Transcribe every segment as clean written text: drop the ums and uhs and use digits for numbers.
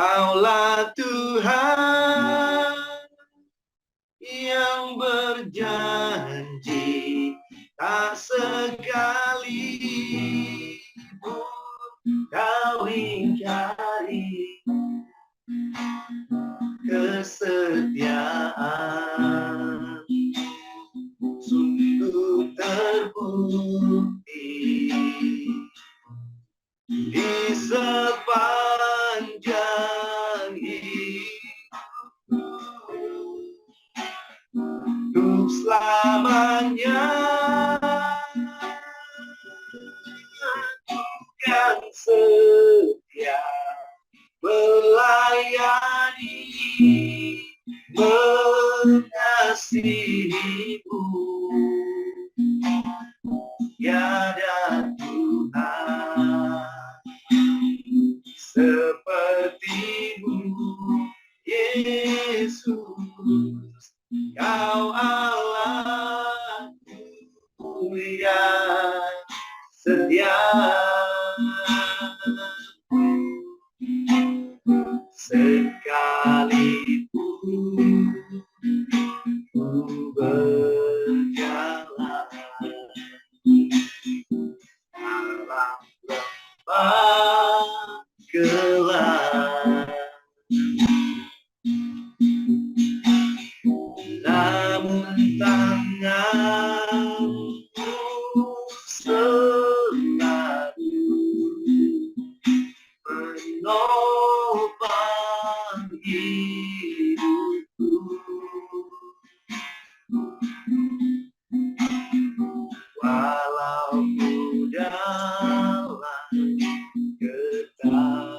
Kaulah Tuhan yang berjanji, tak sekali pun kau ingkari kesetiaan. Sungguh terbukti di sepanjang hidupku, untuk selamanya yang setia melayani, mengasihimu. Tiada Tuhan sepertimu, Yesus. Kau Allahku yang setia, sekalipun ku berjalan dalam lembah gelap, namun tanganmu selalu menopang hidupku. Walau dalam ketakutan,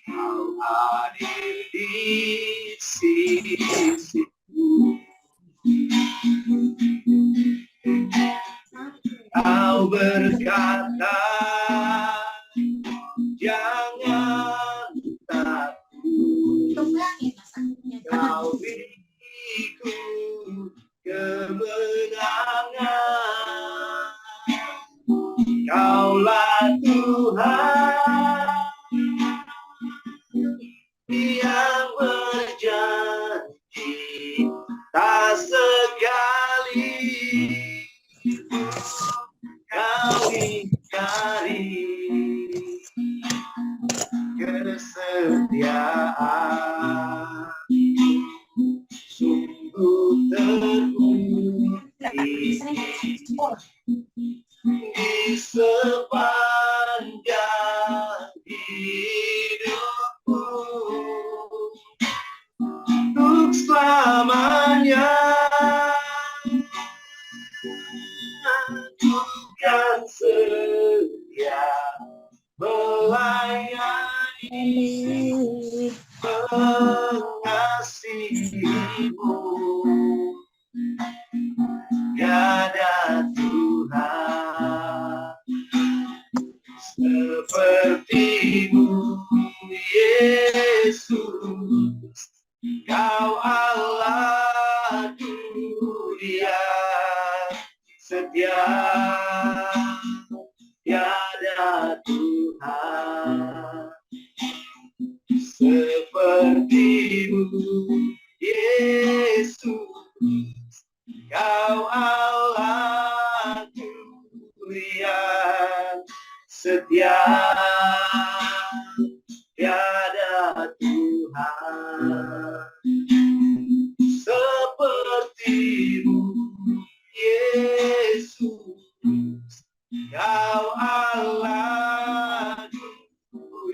kau hadir di sisiku. Kau berkata, jangan takut, kau beriku kemenangan. Kaulah Tuhan yang berjanji, tak sekali kau ingkari kesetiaan. Sungguh terbukti di sepanjang hidupku, untuk selamanya Tuhan setia melayani, mengasihimu. Tiada Tuhan sepertimu, Yesus. Kau Allahku yang setia, tiada Tuhan sepertimu, Yesus. Kau Allahku yang setia, tiada Tuhan sepertimu, Yesus. Kau Allahku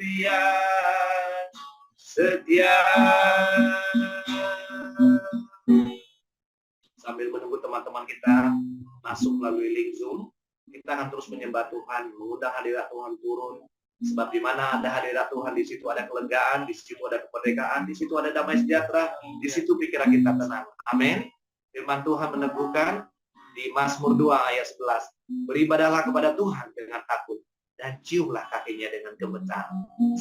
yang setia. Sambil menunggu teman-teman kita masuk melalui link Zoom, kita akan terus menyembah Tuhan, mengundang hadirat Tuhan turun. Sebab di mana ada hadirat Tuhan, di situ ada kelegaan, di situ ada kemerdekaan, di situ ada damai sejahtera, di situ pikiran kita tenang. Amin. Firman Tuhan meneguhkan di Mazmur 2 ayat 11, beribadahlah kepada Tuhan dengan takut dan ciumlah kakinya dengan gemetar.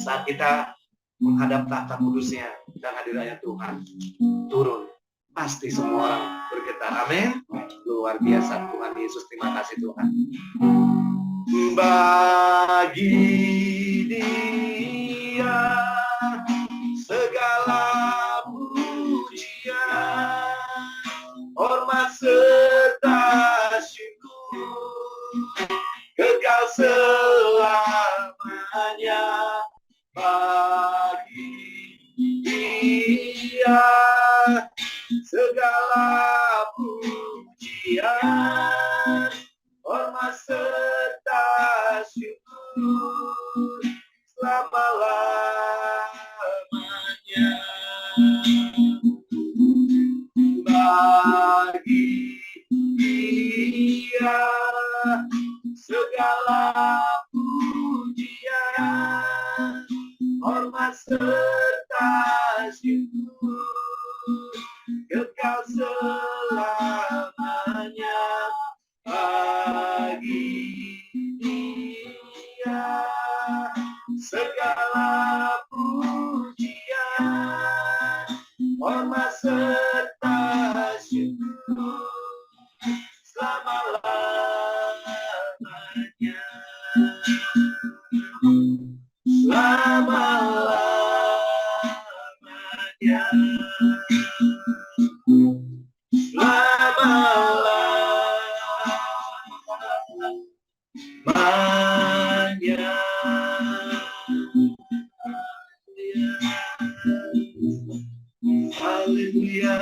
Saat kita menghadap tahta kudusnya dan hadiratnya Tuhan turun, pasti semua orang bergetar. Amin. Luar biasa Tuhan Yesus. Terima kasih Tuhan. bagi Dia segala pujian, hormat serta syukur, kekal selamanya bagi Dia segala pujian, hormat serta syukur selama-lamanya bagi Dia segala pujian, hormat serta syukur, kekal selamanya bagi Dia segala pujian, hormat serta syukur selama-lamanya, selama-lamanya, selama-lamanya. Haleluya,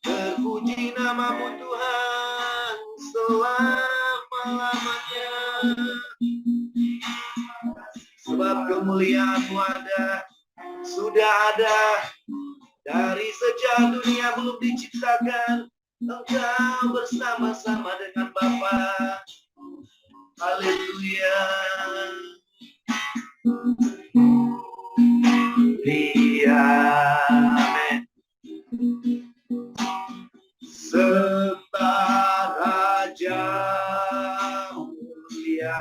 terpuji namamu Tuhan selama-lamanya. Sebab kemuliaan-Mu sudah ada dari sejak dunia belum diciptakan. Engkau bersama-sama dengan Bapa. Haleluya. Amin. Sembah Raja mulia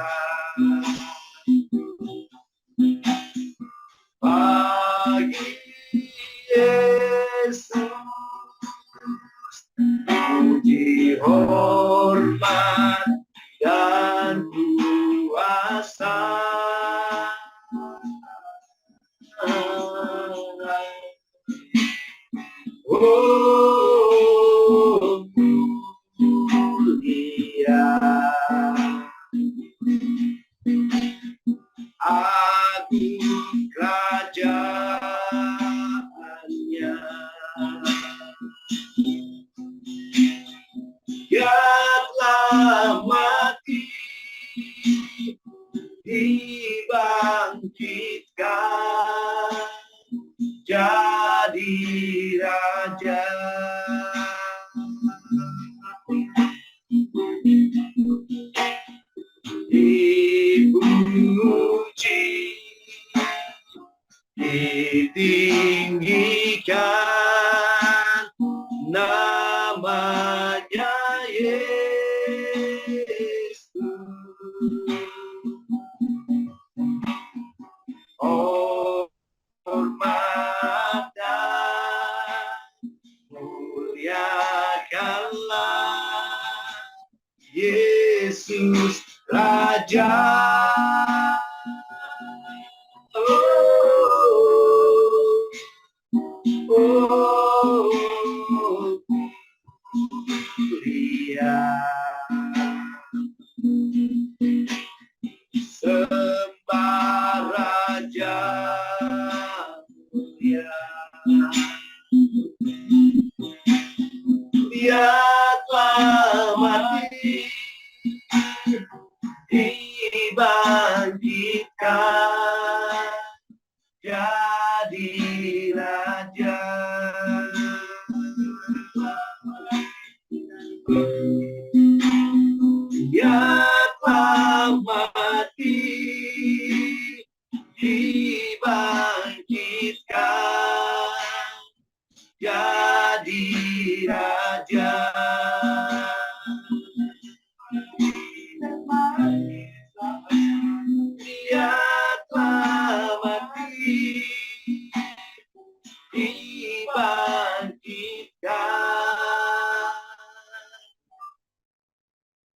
bagi Yesus, puji hormat dan kuasa. Oh, mulia agung kerajaannya, Dia telah mati dibangkitkan jadi raja. Dipuji, ditinggikan namanya Yesus. Oh, hormat dan muliakanlah Yesus Raja. Oh, mulia sembah Raja mulia. Dia telah mati dibangkitkan jadi raja. Dia telah mati dibangkitkan jadi raja. Dia telah mati dibangkitkan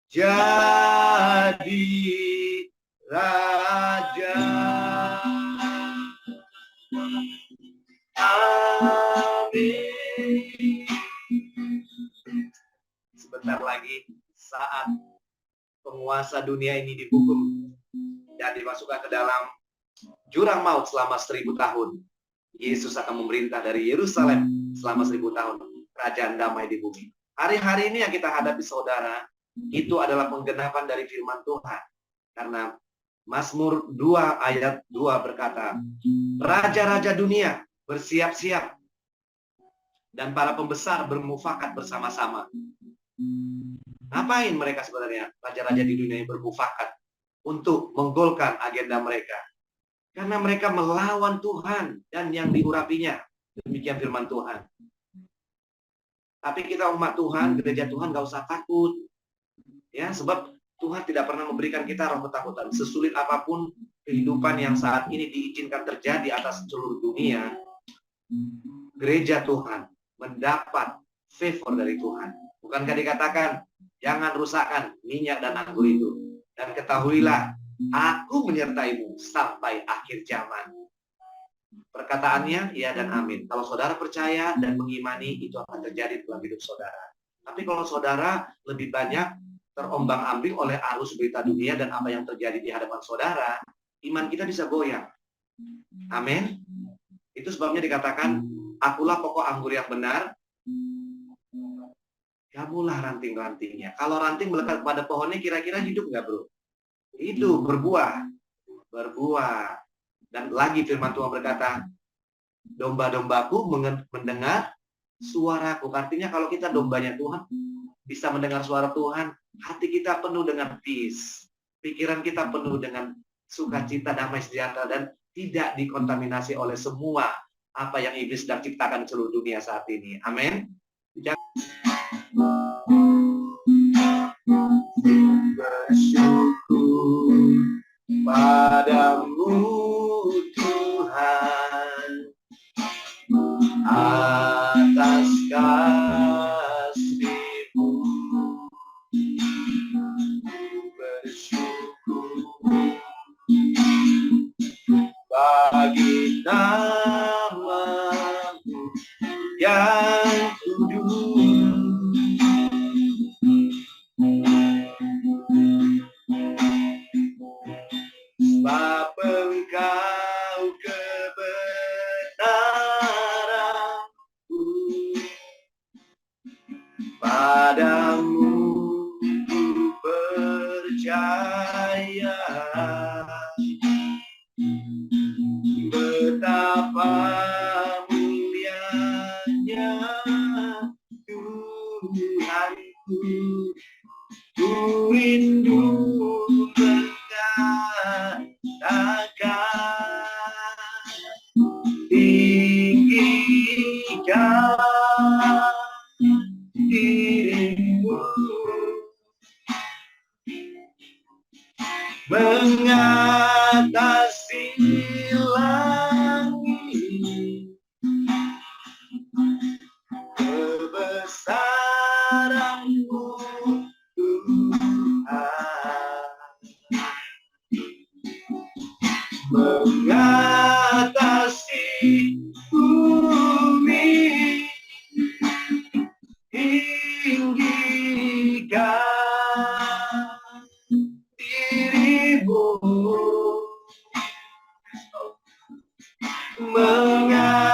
jadi sebentar lagi saat penguasa dunia ini dihukum dan dimasukkan ke dalam jurang maut selama 1000 tahun. Yesus akan memerintah dari Yerusalem selama 1000 tahun. Kerajaan damai di bumi. Hari-hari ini yang kita hadapi saudara, itu adalah penggenapan dari firman Tuhan. Karena Mazmur 2 ayat 2 berkata, raja-raja dunia bersiap-siap dan para pembesar bermufakat bersama-sama. Ngapain mereka sebenarnya? Raja-raja di dunia yang bermufakat untuk menggolkan agenda mereka. Karena mereka melawan Tuhan dan yang diurapinya. Demikian firman Tuhan. Tapi kita umat Tuhan, gereja Tuhan gak usah takut. Ya, sebab Tuhan tidak pernah memberikan kita roh ketakutan. Sesulit apapun kehidupan yang saat ini diizinkan terjadi atas seluruh dunia, gereja Tuhan mendapat favor dari Tuhan. Bukankah dikatakan, jangan rusakkan minyak dan anggur itu. Dan ketahuilah, aku menyertaimu sampai akhir zaman. Perkataannya, ya dan amin. Kalau saudara percaya dan mengimani, itu akan terjadi dalam hidup saudara. Tapi kalau saudara lebih banyak terombang-ambing oleh arus berita dunia dan apa yang terjadi di hadapan saudara, iman kita bisa goyang. Amin. Itu sebabnya dikatakan, akulah pokok anggur yang benar, kamulah ranting-rantingnya. Kalau ranting melekat pada pohonnya, kira-kira hidup nggak, bro? Hidup, berbuah. Berbuah. Dan lagi firman Tuhan berkata, domba-dombaku mendengar suaraku. Artinya kalau kita dombanya Tuhan, bisa mendengar suara Tuhan, hati kita penuh dengan peace. Pikiran kita penuh dengan sukacita, damai sejahtera, dan tidak dikontaminasi oleh semua apa yang iblis sedang ciptakan di seluruh dunia saat ini. Amin. Bersyukur padamu Tuhan atas kasih-Mu. Bersyukur bagi nama-Mu yang kudus. Sebab Engkau kebenaranku, padamu ku percaya. Betapa mulianya Tuhanku, ku rindu tinggikan dirimu, mengatasi langit, kebesaran-Mu Tuhan, mengatasi bumi, tinggikan dirimu, mengatasi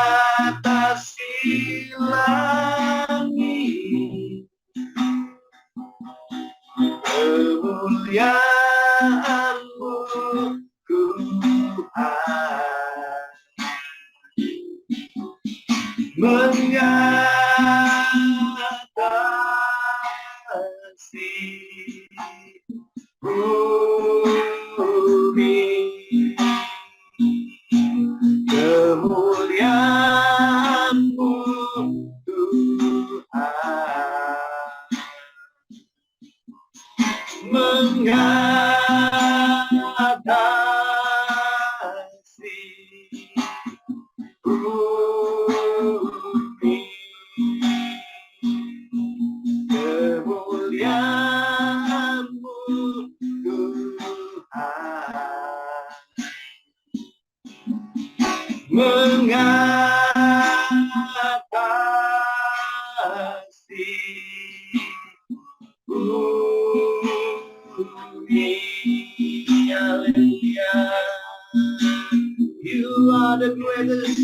langit, kemuliaan-Mu Tuhan, mengatasi bumi, kemuliaan-Mu Tuhan, mengatasi bumi, kemuliaan-Mu Tuhan, mengatasi me. Hallelujah. You are the greatest.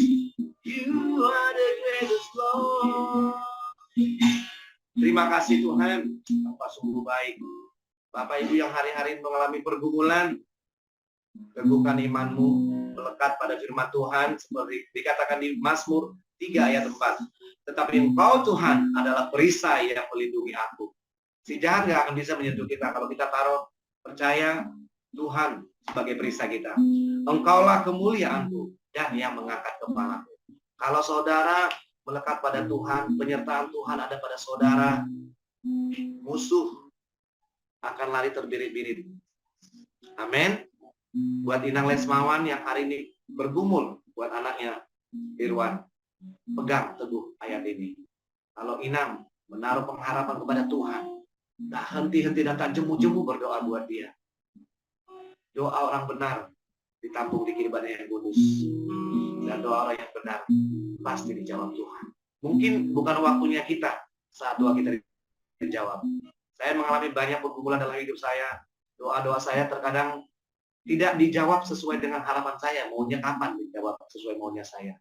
You are the greatest, Lord. Terima kasih Tuhan, Bapak sungguh baik. Bapak Ibu yang hari-hari mengalami pergumulan, teguhkan imanmu, melekat pada firman Tuhan, seperti dikatakan di Mazmur 3 ayat 4. Tetapi Engkau Tuhan adalah perisai yang melindungi aku. Si jahat gak akan bisa menyentuh kita kalau kita taruh percaya Tuhan sebagai perisai kita. Engkaulah kemuliaanku dan yang mengangkat kepalaku. Kalau saudara melekat pada Tuhan, penyertaan Tuhan ada pada saudara, musuh akan lari terbirit-birit. Amin. Buat Inang Lesmawan yang hari ini bergumul, buat anaknya Irwan, pegang teguh ayat ini. Kalau Inang menaruh pengharapan kepada Tuhan, tak henti-henti dan tak jemu-jemu berdoa buat dia. Doa orang benar ditampung di kiribannya yang kudus. Dan doa orang yang benar pasti dijawab Tuhan. Mungkin bukan waktunya kita saat doa kita dijawab. Saya mengalami banyak pergumulan dalam hidup saya. Doa-doa saya terkadang tidak dijawab sesuai dengan harapan saya. Maunya kapan dijawab sesuai maunya saya.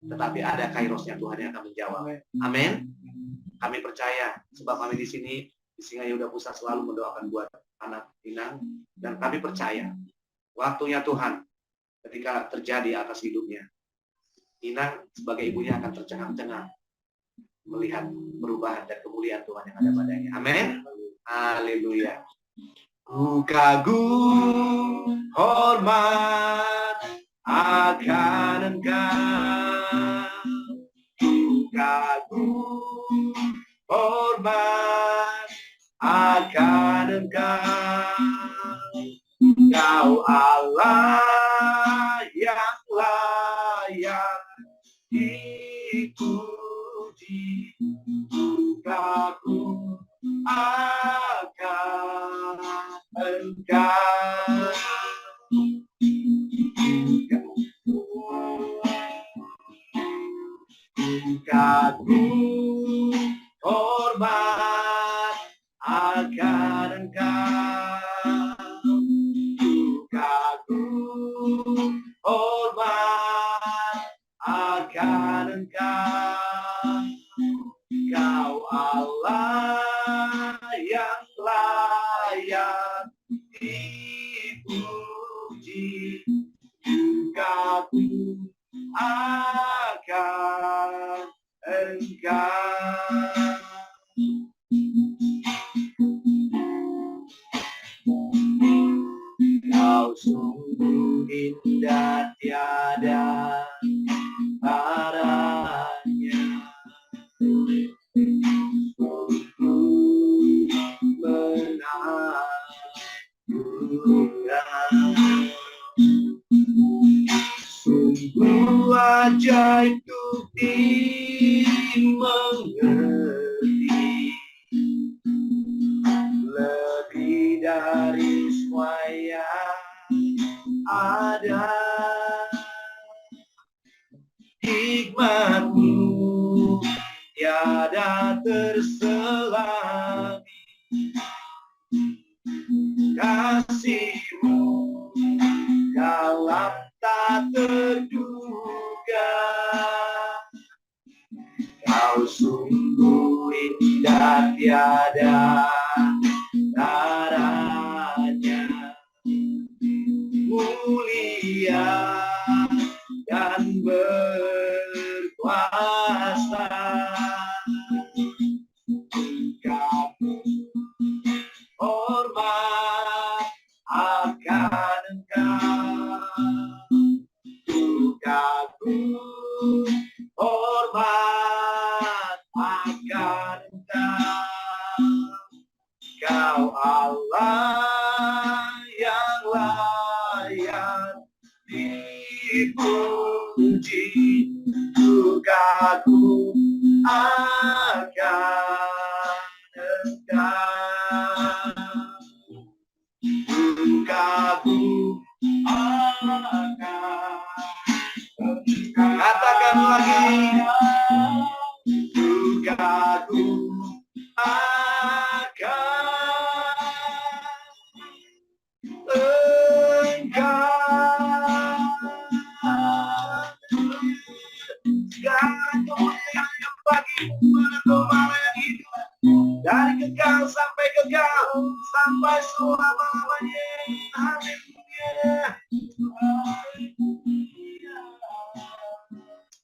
Tetapi ada kairosnya Tuhan yang akan menjawab. Amin. Kami percaya sebab kami di sini di Singa Yehuda Pusat selalu mendoakan buat anak Inang, dan kami percaya waktunya Tuhan ketika terjadi atas hidupnya, Inang sebagai ibunya akan tercengang-cengang melihat perubahan dan kemuliaan Tuhan yang ada padanya. Amin. Haleluya. Ku kagum hormat akan Engkau. Ku kagum hormat akan Engkau. Kau Allah yang layak dipuji. Ku kagum akan Engkau. Kagum hormat akan Engkau. Kagum hormat akan Engkau. Kau Allah yang layak dipuji. Kagum akan Engkau. Kau sungguh indah tiada taranya. Sungguh menakjubkan. Sungguh ajaib untuk dimengerti, lebih dari semua yang ada. Hikmat-Mu tiada terselami, kasih-Mu dalam tak terduga. Kau sungguh indah tiada taranya, mulia dan berkuasa. Kagum hormat akan Engkau. Kagum hormat akan Engkau. Kau Allah yang layak dipuji. Ku kagum akan Engkau. Ku kagum akan Engkau. Katakan lagi. Ku kagum akan sampai selama-lamanya. Haleluya.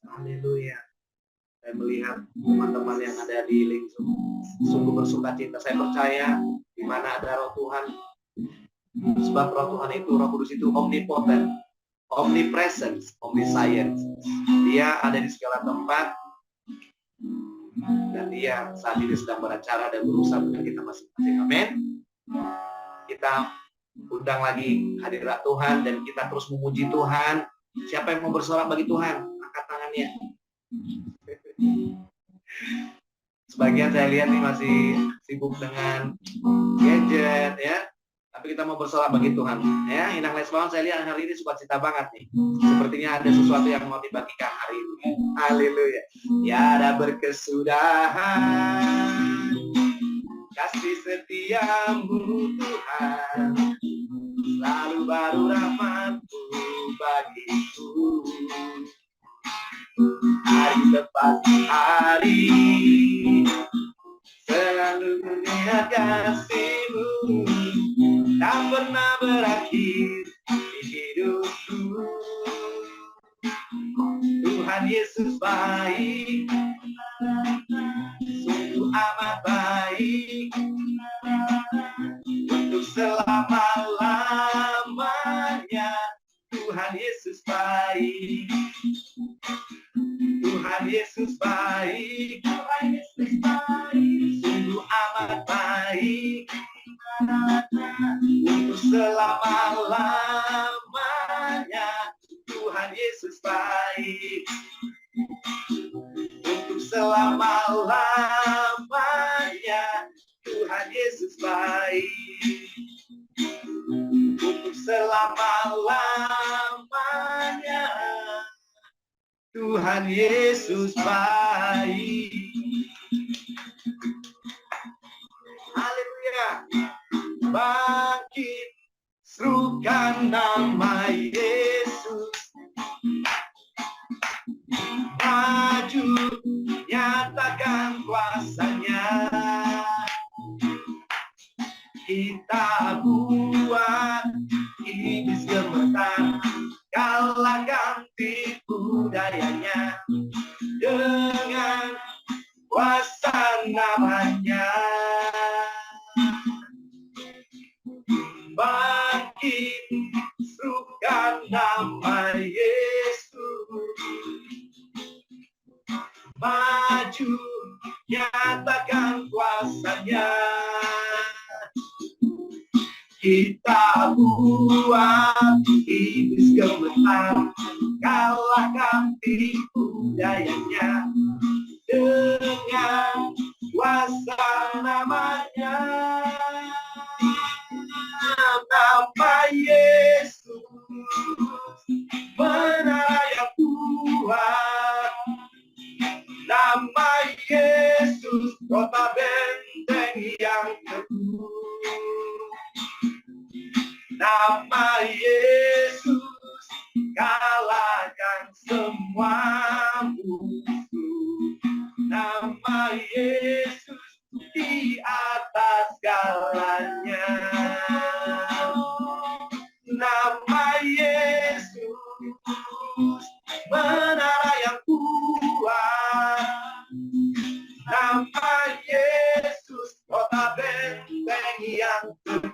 Haleluya. Saya melihat teman-teman yang ada di link Zoom sungguh bersuka cita. Saya percaya di mana ada Roh Tuhan, sebab Roh Tuhan itu, Roh Kudus itu omnipotent, omnipresence, omniscience. Dia ada di segala tempat dan dia saat ini sedang beracara dan berusaha dengan kita masing-masing. Amin. Kita undang lagi hadirat Tuhan dan kita terus memuji Tuhan. Siapa yang mau bersorak bagi Tuhan? Angkat tangannya. Sebagian saya lihat nih masih sibuk dengan gadget ya. Tapi kita mau bersorak bagi Tuhan ya. Inang Lesbawan saya lihat hari ini sukacita banget nih. Sepertinya ada sesuatu yang mau dibagikan hari ini. Haleluya. Tiada berkesudahan kasih setiamu Tuhan, selalu baru rahmat-Mu bagiku. Hari lepas hari selalu melihat kasih-Mu, tak pernah berakhir di hidupku. Tuhan Yesus baik, sungguh amat baik, untuk selama-lamanya. Tuhan Yesus baik, Tuhan Yesus baik, Tuhan Yesus baik, sungguh amat baik, untuk selama-lamanya. Tuhan Yesus baik, untuk selama-lamanya. Tuhan Yesus baik, untuk selama-lamanya. Tuhan Yesus baik. Haleluya. Bangkit, serukan nama Yesus. Maju, nyatakan kuasanya. Kita buat iblis gemetar, kalahkan tipu dayanya dengan kuasa namanya. Bangkit, serukan nama Yesus. Maju, nyatakan kuasanya. Kita buat iblis gemetar, kalahkan tipu dayanya dengan kuasa namanya. Nama Yesus, menara yang kuat. Nama Yesus, kota benteng yang teguh. Nama Yesus, kalahkan semua musuh. Nama Yesus, di atas segalanya. Nama Yesus, menara yang kuat. Nama Yesus, kota benteng yang teguh.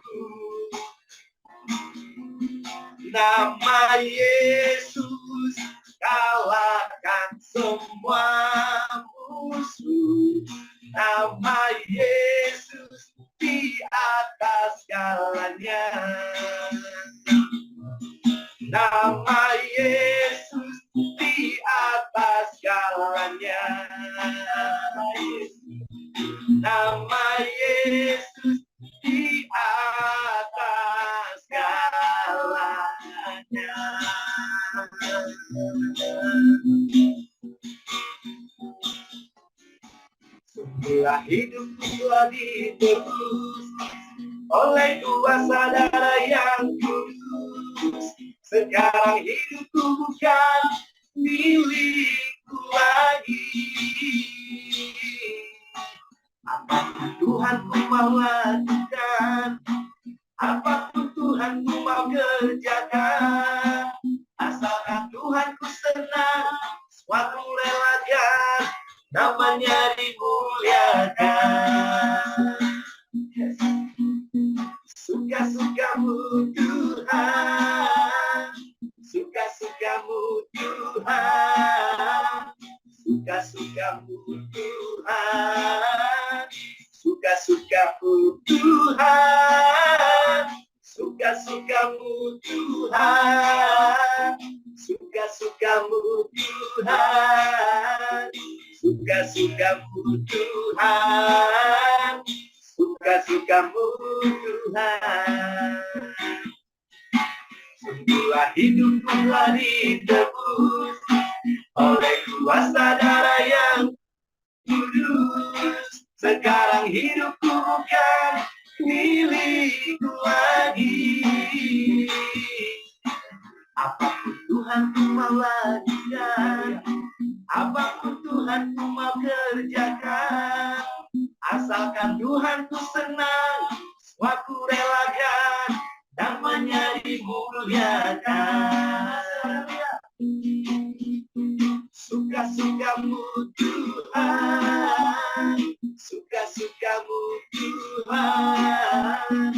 Nama Yesus, kalahkan semua musuh. Nama Yesus, di atas segalanya. Nama Yesus, di atas segalanya. Nama Yesus, di atas segalanya. Sungguhlah hidupku telah ditebus oleh kuasa darah yang kudus. Sekarang hidupku bukan milikku lagi. Apa Tuhan ku mau lakukan, apapun Tuhanku mau kerjakan, asalkan Tuhanku senang, semua ku relakan, namanya dimuliakan. Suka-sukamu Tuhan, suka-sukamu Tuhan, suka-sukamu Tuhan, suka-sukamu Tuhan, suka-sukamu Tuhan, suka-sukamu Tuhan, suka-sukamu Tuhan, suka-sukamu Tuhan. Sungguhlah hidupku telah ditebus oleh kuasa darah yang kudus. Sekarang hidupku bukan milikku lagi. Apapun Tuhanku mau lakukan, apapun Tuhanku mau kerjakan, asalkan Tuhanku senang, semua ku relakan, namanya dimuliakan. Suka-sukamu Tuhan, suka-sukamu Tuhan,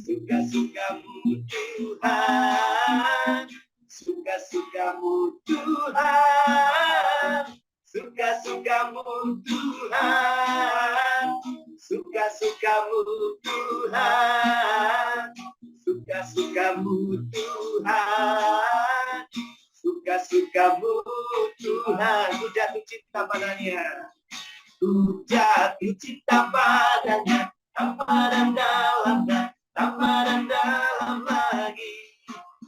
suka-sukamu Tuhan, suka-sukamu Tuhan, suka-sukamu Tuhan, suka-sukamu Tuhan, suka-sukamu Tuhan, suka-sukamu Tuhan. Ku jatuh cinta padanya, ku jatuh cinta padanya, tanpa dan dalam lagi.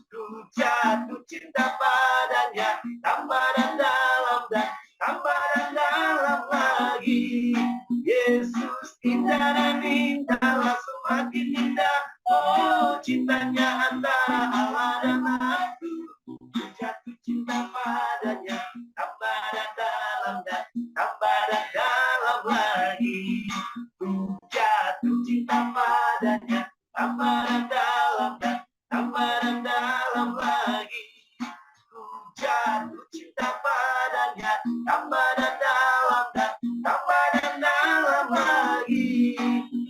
Ku jatuh cinta padanya, tanpa dan dalam lagi. Yesus indah dan indah, semakin indah. Oh, cintanya antara Allah dan aku. Ku jatuh cinta padanya, tanpa dan dalam lagi. Ku jatuh cinta padanya, tanpa dan dalam lagi. Ku jatuh cinta padanya, tanpa dan dalam lagi.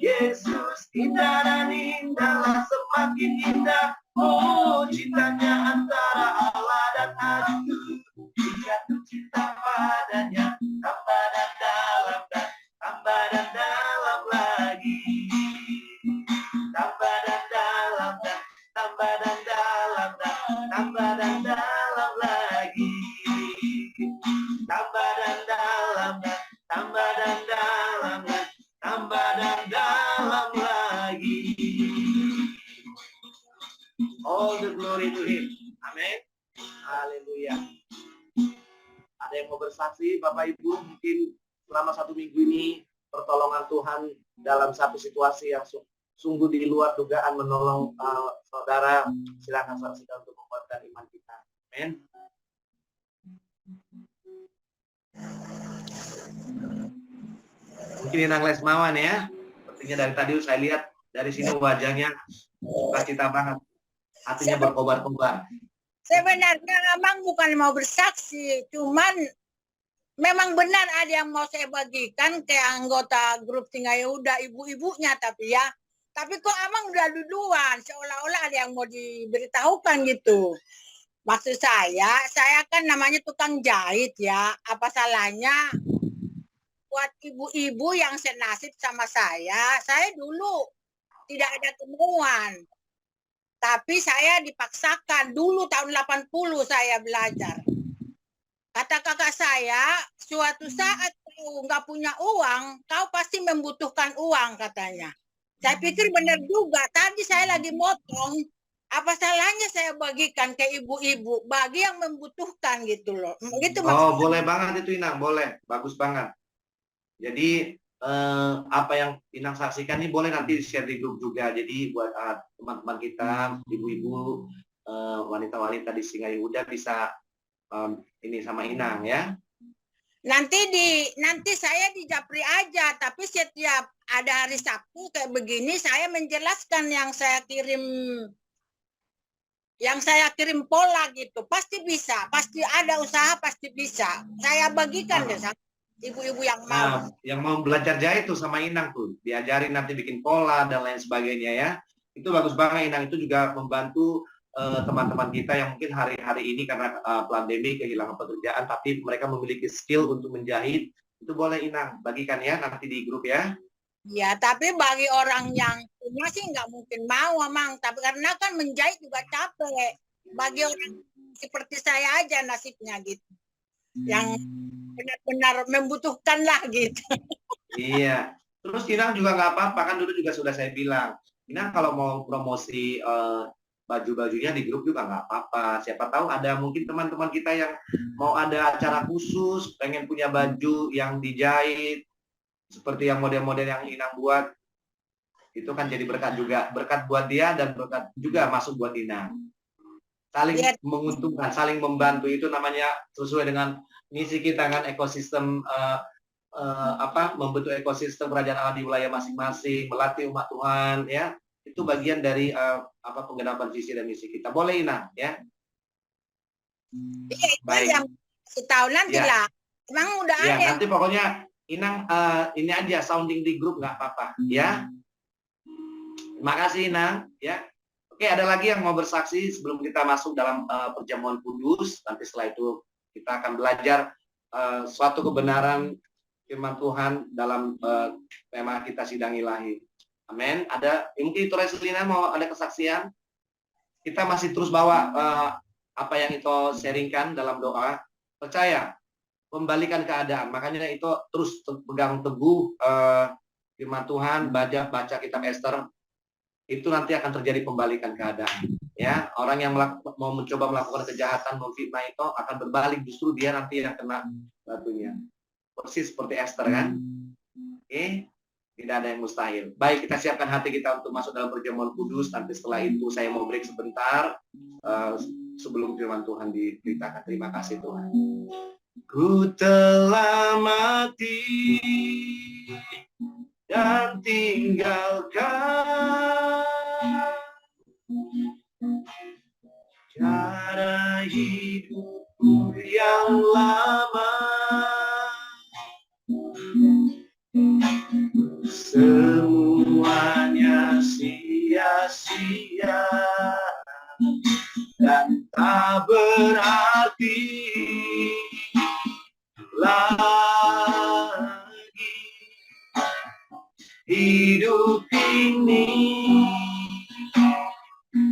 Yesus indah dan indah, semakin indah. Oh, cintanya antara Allah dan aku. Ku jatuh cinta padanya, tanpa dan dalam lagi. Tanpa dan dalam lagi. Tambah dan dalam lagi. All the glory to Him. Amin. Haleluya. Ada yang mau bersaksi, Bapak Ibu, mungkin selama 1 minggu ini pertolongan Tuhan dalam satu situasi yang sungguh di luar dugaan menolong saudara. Silakan saksikan untuk menguatkan iman kita. Amin. Mungkin Inang Lesmawan ya. Sepertinya dari tadi saya lihat dari sini wajahnya sukacita banget. Hatinya berkobar-kobar. Sebenarnya memang bukan mau bersaksi, cuman memang benar ada yang mau saya bagikan ke anggota grup Tinggal Yehuda, ibu-ibunya tapi ya. Tapi kok emang udah duluan, seolah-olah ada yang mau diberitahukan gitu. Maksud saya kan namanya tukang jahit ya. Apa salahnya buat ibu-ibu yang senasib sama saya dulu tidak ada temuan. Tapi saya dipaksakan dulu tahun 80 saya belajar. Kata kakak saya, suatu saat kau nggak punya uang, kau pasti membutuhkan uang katanya. Saya pikir benar juga. Tadi saya lagi motong, apa salahnya saya bagikan ke ibu-ibu bagi yang membutuhkan gitu loh. Gitu maksudnya. Boleh banget itu Inang, boleh, bagus banget. Jadi apa yang Inang saksikan ini boleh nanti share di grup juga. Jadi buat teman-teman kita, ibu-ibu, wanita-wanita di Tinggal Yehuda bisa ini sama Inang ya. Nanti saya di Japri aja, tapi setiap ada hari Sabtu kayak begini saya menjelaskan yang saya kirim pola gitu. Pasti bisa, pasti ada usaha, pasti bisa. Saya bagikan deh sama ibu-ibu yang mau. Nah, yang mau belajar jahit tuh sama Inang tuh, diajarin nanti bikin pola dan lain sebagainya ya. Itu bagus banget Inang, itu juga membantu teman-teman kita yang mungkin hari-hari ini karena pandemi kehilangan pekerjaan, tapi mereka memiliki skill untuk menjahit. Itu boleh Inang bagikan ya nanti di grup ya. Ya, tapi bagi orang yang punya sih nggak mungkin mau, Mang. Tapi karena kan menjahit juga capek. Bagi orang seperti saya aja nasibnya gitu. Yang benar-benar membutuhkan lah gitu. Iya. Terus Inang juga nggak apa-apa, kan dulu juga sudah saya bilang. Inang kalau mau promosi baju-bajunya di grup juga nggak apa-apa. Siapa tahu ada mungkin teman-teman kita yang mau ada acara khusus, pengen punya baju yang dijahit, seperti yang model-model yang Inang buat. Itu kan jadi berkat juga. Berkat buat dia dan berkat juga masuk buat Inang. Saling menguntungkan, saling membantu, itu namanya sesuai dengan misi kita kan, ekosistem membentuk ekosistem kerajaan Allah di wilayah masing-masing, melatih umat Tuhan ya. Itu bagian dari penggenapan visi dan misi kita. Boleh Inang ya. Iya, itu yang tahu nanti ya. lah. Emang udah ya, ada. Nanti pokoknya Inang ini aja sounding di grup nggak apa-apa ya. Terima kasih Inang ya. Oke, ada lagi yang mau bersaksi sebelum kita masuk dalam perjamuan kudus. Nanti setelah itu kita akan belajar suatu kebenaran firman Tuhan dalam tema kita sidang ilahi. Amin. Ada mungkin itu Reslina mau ada kesaksian? Kita masih terus bawa apa yang itu sharingkan dalam doa. Percaya, kembalikan keadaan. Makanya itu terus pegang teguh firman Tuhan, baca kitab Esther. Itu nanti akan terjadi pembalikan keadaan. Ya, orang yang mau mencoba melakukan kejahatan, memfitnah itu akan berbalik, justru dia nanti yang kena batunya. Persis seperti Esther kan? Oke, tidak ada yang mustahil. Baik, kita siapkan hati kita untuk masuk dalam perjamuan kudus. Nanti setelah itu saya mau break sebentar sebelum firman Tuhan diberitakan. Terima kasih Tuhan. Ku telah mati dan tinggalkan cara hidupku yang lama. Semuanya sia-sia dan tak berarti lagi hidup ini.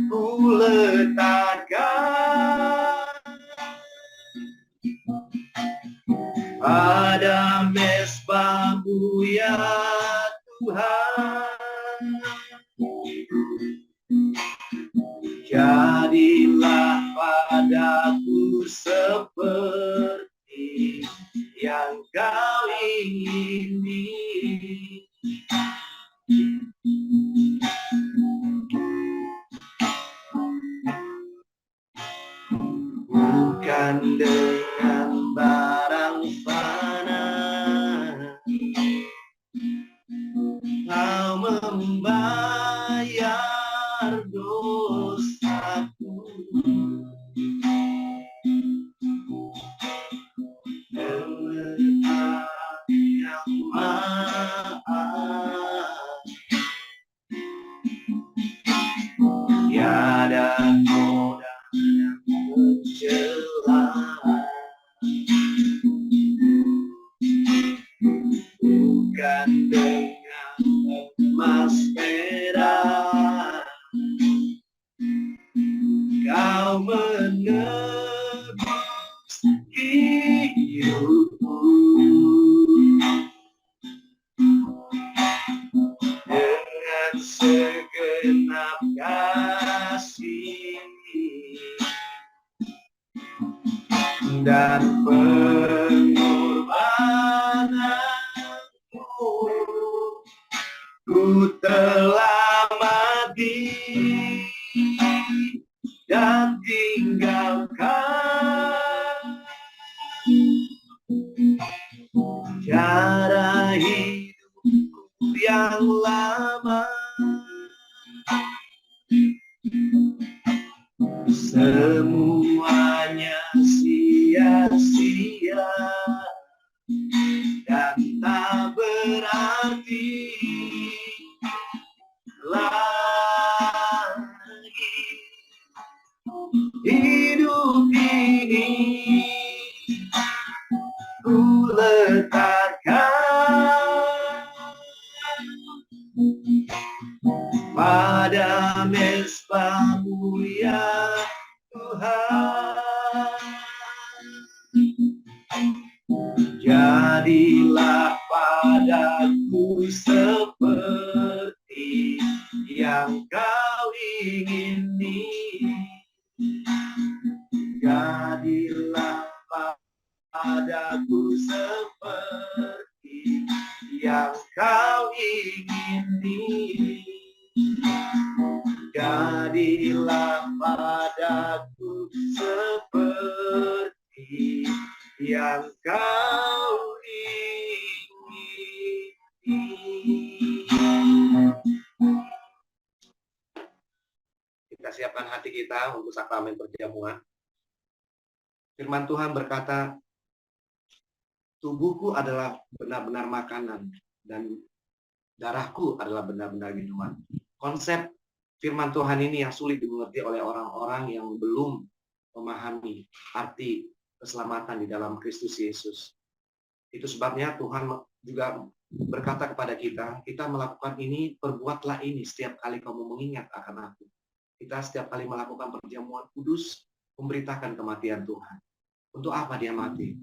Ku letakkan pada mezbahmu ya Tuhan. Jadilah padaku seperti yang Kau ingini. Bukan dengan barang fana Kau membayar dosaku, dengan yang maaf. Tiada noda yang mencela, bukan dengan emas perak Kau menebus hidupku. Dengan segenap kasih dan pengorbananmu, ku telah mati dan tinggalkan semuanya sia-sia dan tak berarti lagi hidup ini. Ku letakkan pada mesbah-Mu ya Tuhan. Jadilah padaku seperti yang Kau ingini. Jadilah padaku seperti yang Kau ingini. Jadilah padaku seperti yang Kau ingini. Kita siapkan hati kita untuk sakramen perjamuan. Firman Tuhan berkata, tubuhku adalah benar-benar makanan dan darahku adalah benar-benar minuman. Konsep firman Tuhan ini yang sulit dimengerti oleh orang-orang yang belum memahami arti keselamatan di dalam Kristus Yesus. Itu sebabnya Tuhan juga berkata kepada kita, kita melakukan ini, perbuatlah ini setiap kali kamu mengingat akan aku. Kita setiap kali melakukan perjamuan kudus, memberitakan kematian Tuhan. Untuk apa dia mati?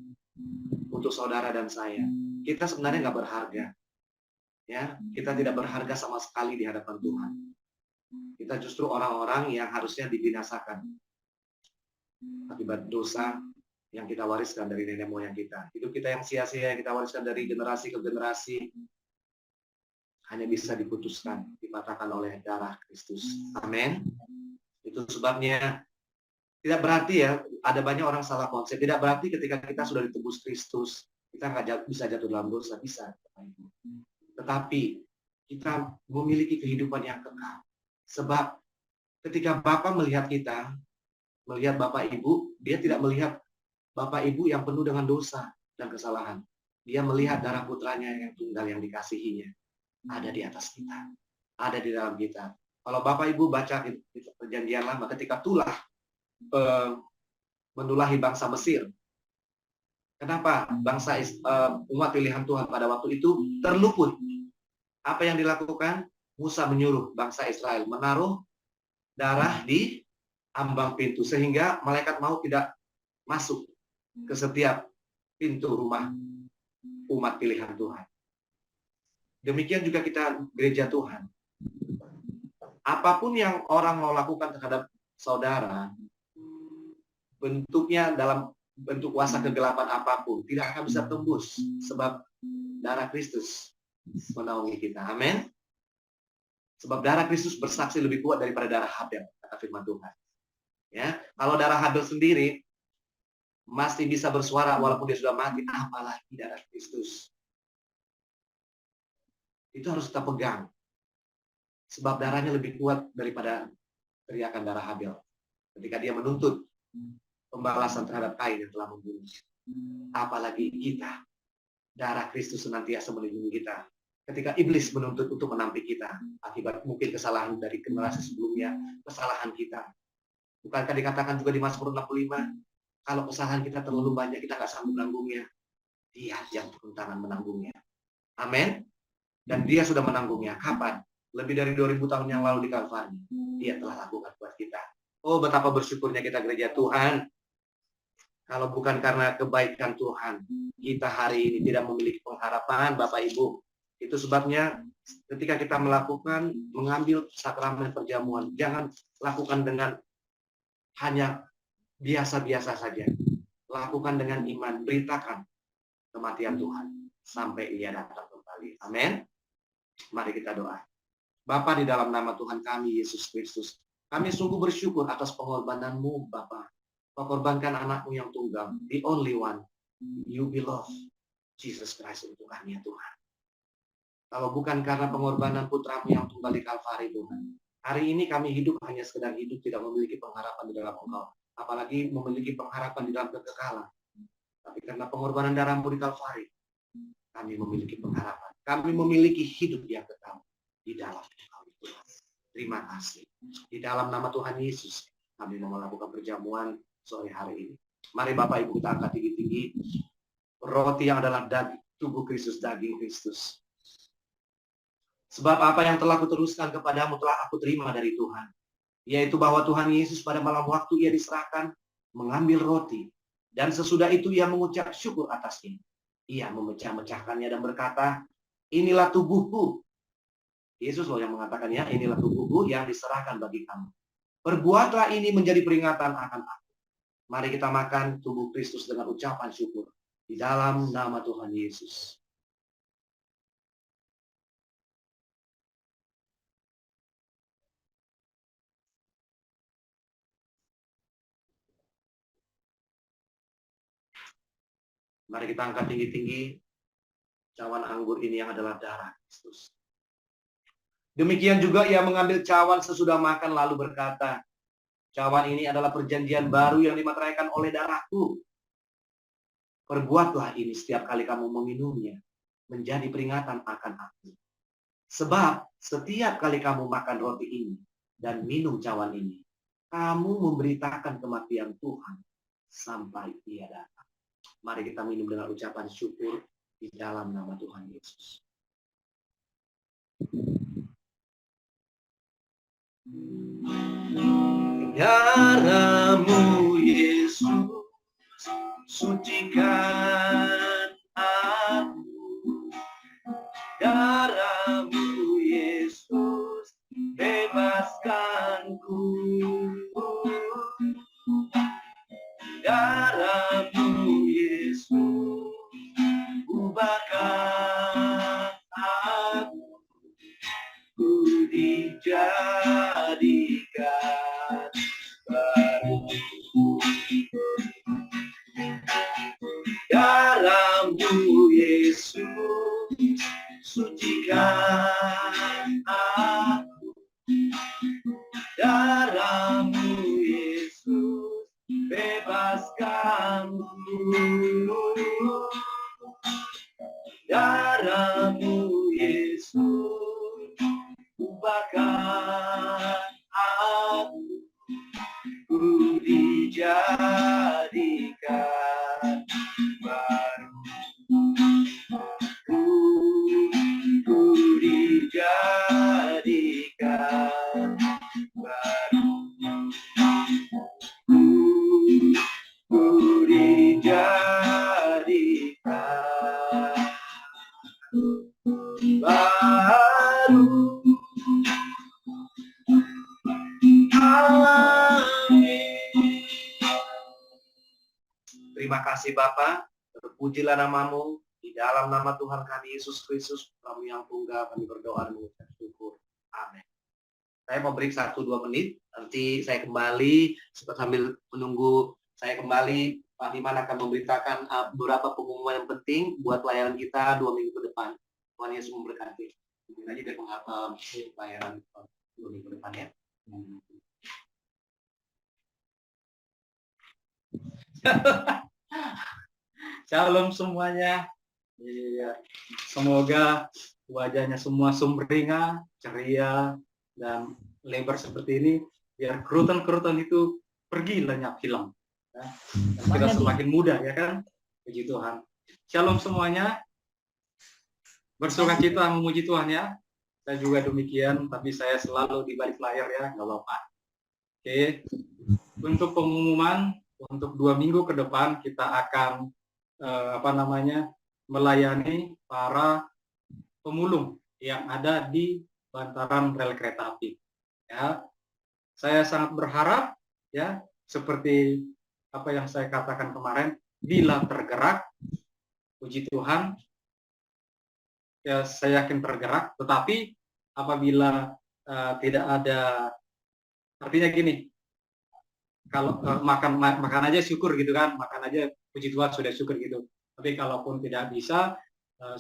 Untuk saudara dan saya. Kita sebenarnya nggak berharga. Ya, kita tidak berharga sama sekali di hadapan Tuhan. Kita justru orang-orang yang harusnya dibinasakan akibat dosa yang kita wariskan dari nenek moyang kita. Hidup kita yang sia-sia yang kita wariskan dari generasi ke generasi hanya bisa diputuskan, dimatahkan oleh darah Kristus. Amin. Itu sebabnya tidak berarti ya, ada banyak orang salah konsep. Tidak berarti ketika kita sudah ditebus Kristus, kita nggak bisa jatuh dalam dosa, bisa. Tetapi kita memiliki kehidupan yang kekal. Sebab ketika Bapa melihat kita, melihat Bapak Ibu, dia tidak melihat Bapak Ibu yang penuh dengan dosa dan kesalahan. Dia melihat darah putranya yang tunggal yang dikasihinya. Ada di atas kita. Ada di dalam kita. Kalau Bapak Ibu baca di perjanjian lama, ketika Tulah menulahi bangsa Mesir. Kenapa bangsa umat pilihan Tuhan pada waktu itu terluput? Apa yang dilakukan? Musa menyuruh bangsa Israel menaruh darah di ambang pintu sehingga malaikat maut tidak masuk ke setiap pintu rumah umat pilihan Tuhan. Demikian juga kita gereja Tuhan. Apapun yang orang mau lakukan terhadap saudara, bentuknya dalam bentuk kuasa kegelapan apapun tidak akan bisa tembus sebab darah Kristus menaungi kita. Amin. Sebab darah Kristus bersaksi lebih kuat daripada darah Habel, kata firman Tuhan. Ya, kalau darah Habel sendiri masih bisa bersuara walaupun dia sudah mati, apalagi darah Kristus. Itu harus kita pegang. Sebab darahnya lebih kuat daripada teriakan darah Habel ketika dia menuntut pembalasan terhadap Kain yang telah membunuh. Apalagi kita, darah Kristus senantiasa melindungi kita. Ketika iblis menuntut untuk menampik kita, akibat mungkin kesalahan dari generasi sebelumnya, kesalahan kita. Bukankah dikatakan juga di Mazmur 65, kalau kesalahan kita terlalu banyak, kita nggak sanggup menanggungnya. Dia yang turun tangan menanggungnya. Amin. Dan dia sudah menanggungnya. Kapan? Lebih dari 2000 tahun yang lalu di Kalvari. Dia telah lakukan buat kita. Oh, betapa bersyukurnya kita gereja Tuhan. Kalau bukan karena kebaikan Tuhan, kita hari ini tidak memiliki pengharapan, Bapak Ibu. Itu sebabnya ketika kita mengambil sakramen perjamuan, jangan lakukan dengan hanya biasa-biasa saja. Lakukan dengan iman, beritakan kematian Tuhan sampai Ia datang kembali. Amin. Mari kita doa. Bapa, di dalam nama Tuhan kami Yesus Kristus, kami sungguh bersyukur atas pengorbanan-Mu, Bapa. Kau korbankan anak-Mu yang tunggal, the only one. You beloved Jesus Christ untuk kami, ya Tuhan. Kalau bukan karena pengorbanan putra-Mu yang tunggal di Kalvari, Tuhan, Hari ini kami hidup hanya sekedar hidup, tidak memiliki pengharapan di dalam Engkau. Apalagi memiliki pengharapan di dalam kekekalan. Tapi karena pengorbanan darah-Mu di Kalvari, kami memiliki pengharapan. Kami memiliki hidup yang kekal di dalam Engkau. Terima kasih. Di dalam nama Tuhan Yesus, kami mau melakukan perjamuan sore hari ini. Mari Bapak Ibu kita angkat tinggi-tinggi. Roti yang adalah daging, tubuh Kristus, daging Kristus. Sebab apa yang telah kuteruskan kepadamu telah aku terima dari Tuhan. Yaitu bahwa Tuhan Yesus pada malam waktu ia diserahkan, mengambil roti. Dan sesudah itu ia mengucap syukur atasnya. Ia memecah-mecahkannya dan berkata, inilah tubuhku. Yesus loh yang mengatakannya, inilah tubuhku yang diserahkan bagi kamu. Perbuatlah ini menjadi peringatan akan aku. Mari kita makan tubuh Kristus dengan ucapan syukur. Di dalam nama Tuhan Yesus. Mari kita angkat tinggi-tinggi cawan anggur ini yang adalah darah Kristus. Demikian juga ia mengambil cawan sesudah makan lalu berkata, cawan ini adalah perjanjian baru yang dimateraikan oleh darahku. Perbuatlah ini setiap kali kamu meminumnya, menjadi peringatan akan aku. Sebab setiap kali kamu makan roti ini dan minum cawan ini, kamu memberitakan kematian Tuhan sampai ia datang. Mari kita minum dengan ucapan syukur di dalam nama Tuhan Yesus. Darah-Mu Yesus, sucikan aku. Darah-Mu Yesus, bebaskanku. Darah-Mu Yesus, ubahkan aku. Ku dijadikan baru. Darah-Mu Yesus, sucikan aku. Darah-Mu Yesus, bebaskanku. Darah-Mu Yesus, ubahkan aku. Ku dijadikan baru. Ku dijadikan baru. Ku dijadikan baru. Amin. Terima kasih Bapa, terpujilah nama-Mu. Di dalam nama Tuhan kami Yesus Kristus, kami yang tunggal, kami berdoa dan mengucap syukur. Amin. Saya mau break 1-2 menit, nanti saya kembali sambil menunggu saya kembali. Pak Iman akan memberitakan beberapa pengumuman yang penting buat layanan kita 2 minggu ke depan. Tuhan Yesus memberkati. Mungkin aja dari layanan 2 minggu ke depan ya. Shalom semuanya. Iya, semoga wajahnya semua sumringah, ceria, dan lebar seperti ini. Biar kerutan-kerutan itu pergi lenyap hilang. Ya. Dan kita semakin mudah, ya kan? Puji Tuhan. Shalom semuanya. Bersukacita memuji Tuhan ya. Saya juga demikian, tapi saya selalu di balik layar ya, nggak apa-apa. Oke. Untuk pengumuman, untuk 2 minggu ke depan kita akan melayani para pemulung yang ada di bantaran rel kereta api. Ya, saya sangat berharap ya seperti apa yang saya katakan kemarin, bila tergerak, puji Tuhan, ya saya yakin tergerak. Tetapi apabila tidak ada, artinya gini, kalau makan aja syukur gitu kan, makan aja puji Tuhan sudah syukur gitu. Tapi kalaupun tidak bisa,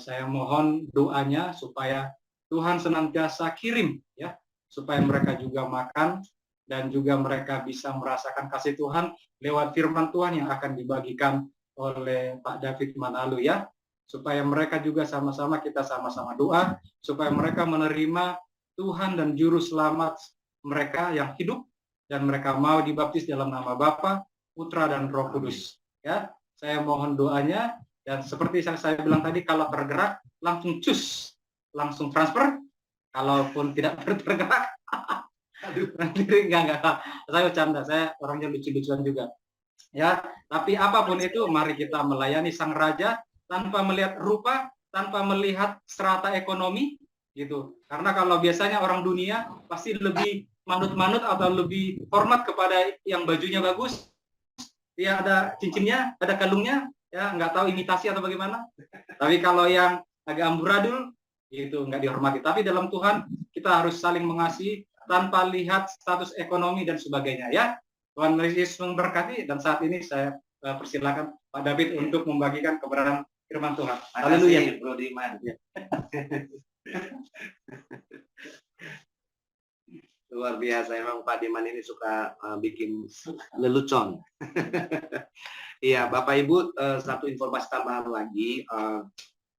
saya mohon doanya supaya Tuhan senantiasa kirim ya supaya mereka juga makan dan juga mereka bisa merasakan kasih Tuhan lewat firman Tuhan yang akan dibagikan oleh Pak David Manalu ya, supaya mereka juga sama-sama kita sama-sama doa supaya mereka menerima Tuhan dan juru selamat mereka yang hidup dan mereka mau dibaptis dalam nama Bapa, Putra dan Roh Kudus ya. Saya mohon doanya, dan seperti yang saya bilang tadi, kalau tergerak langsung cus, langsung transfer. Kalaupun tidak tergerak, aduh, nanti enggak. Saya bercanda, saya orangnya lucu-lucuan juga. Ya, tapi apapun itu, mari kita melayani Sang Raja tanpa melihat rupa, tanpa melihat strata ekonomi, gitu. Karena kalau biasanya orang dunia pasti lebih manut-manut atau lebih hormat kepada yang bajunya bagus, dia ada cincinnya, ada kalungnya, ya nggak tahu imitasi atau bagaimana. Tapi kalau yang agak amburadul, itu nggak dihormati. Tapi dalam Tuhan kita harus saling mengasihi tanpa lihat status ekonomi dan sebagainya ya. Tuhan Yesus memberkati, dan saat ini saya persilakan Pak David untuk membagikan kebenaran firman Tuhan. Haleluya, Bro Diman. Ya. Luar biasa, emang Pak Diman ini suka bikin lelucon. Iya, Bapak Ibu, satu informasi tambahan lagi,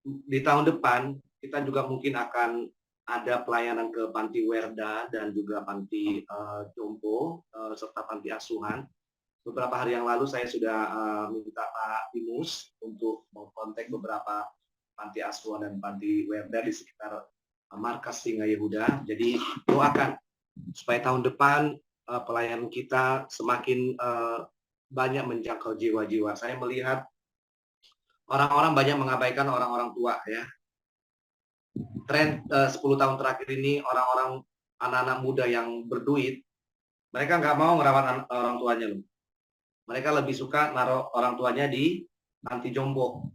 di tahun depan kita juga mungkin akan ada pelayanan ke panti Werda dan juga panti Jompo serta panti asuhan. Beberapa hari yang lalu saya sudah minta Pak Timus untuk mengkontak beberapa panti asuhan dan panti Werda di sekitar markas Singa Yehuda. Jadi doakan supaya tahun depan pelayanan kita semakin banyak menjangkau jiwa-jiwa. Saya melihat orang-orang banyak mengabaikan orang-orang tua ya. Tren 10 tahun terakhir ini orang-orang anak-anak muda yang berduit, mereka nggak mau merawat orang tuanya loh. Mereka lebih suka naruh orang tuanya di panti jompo.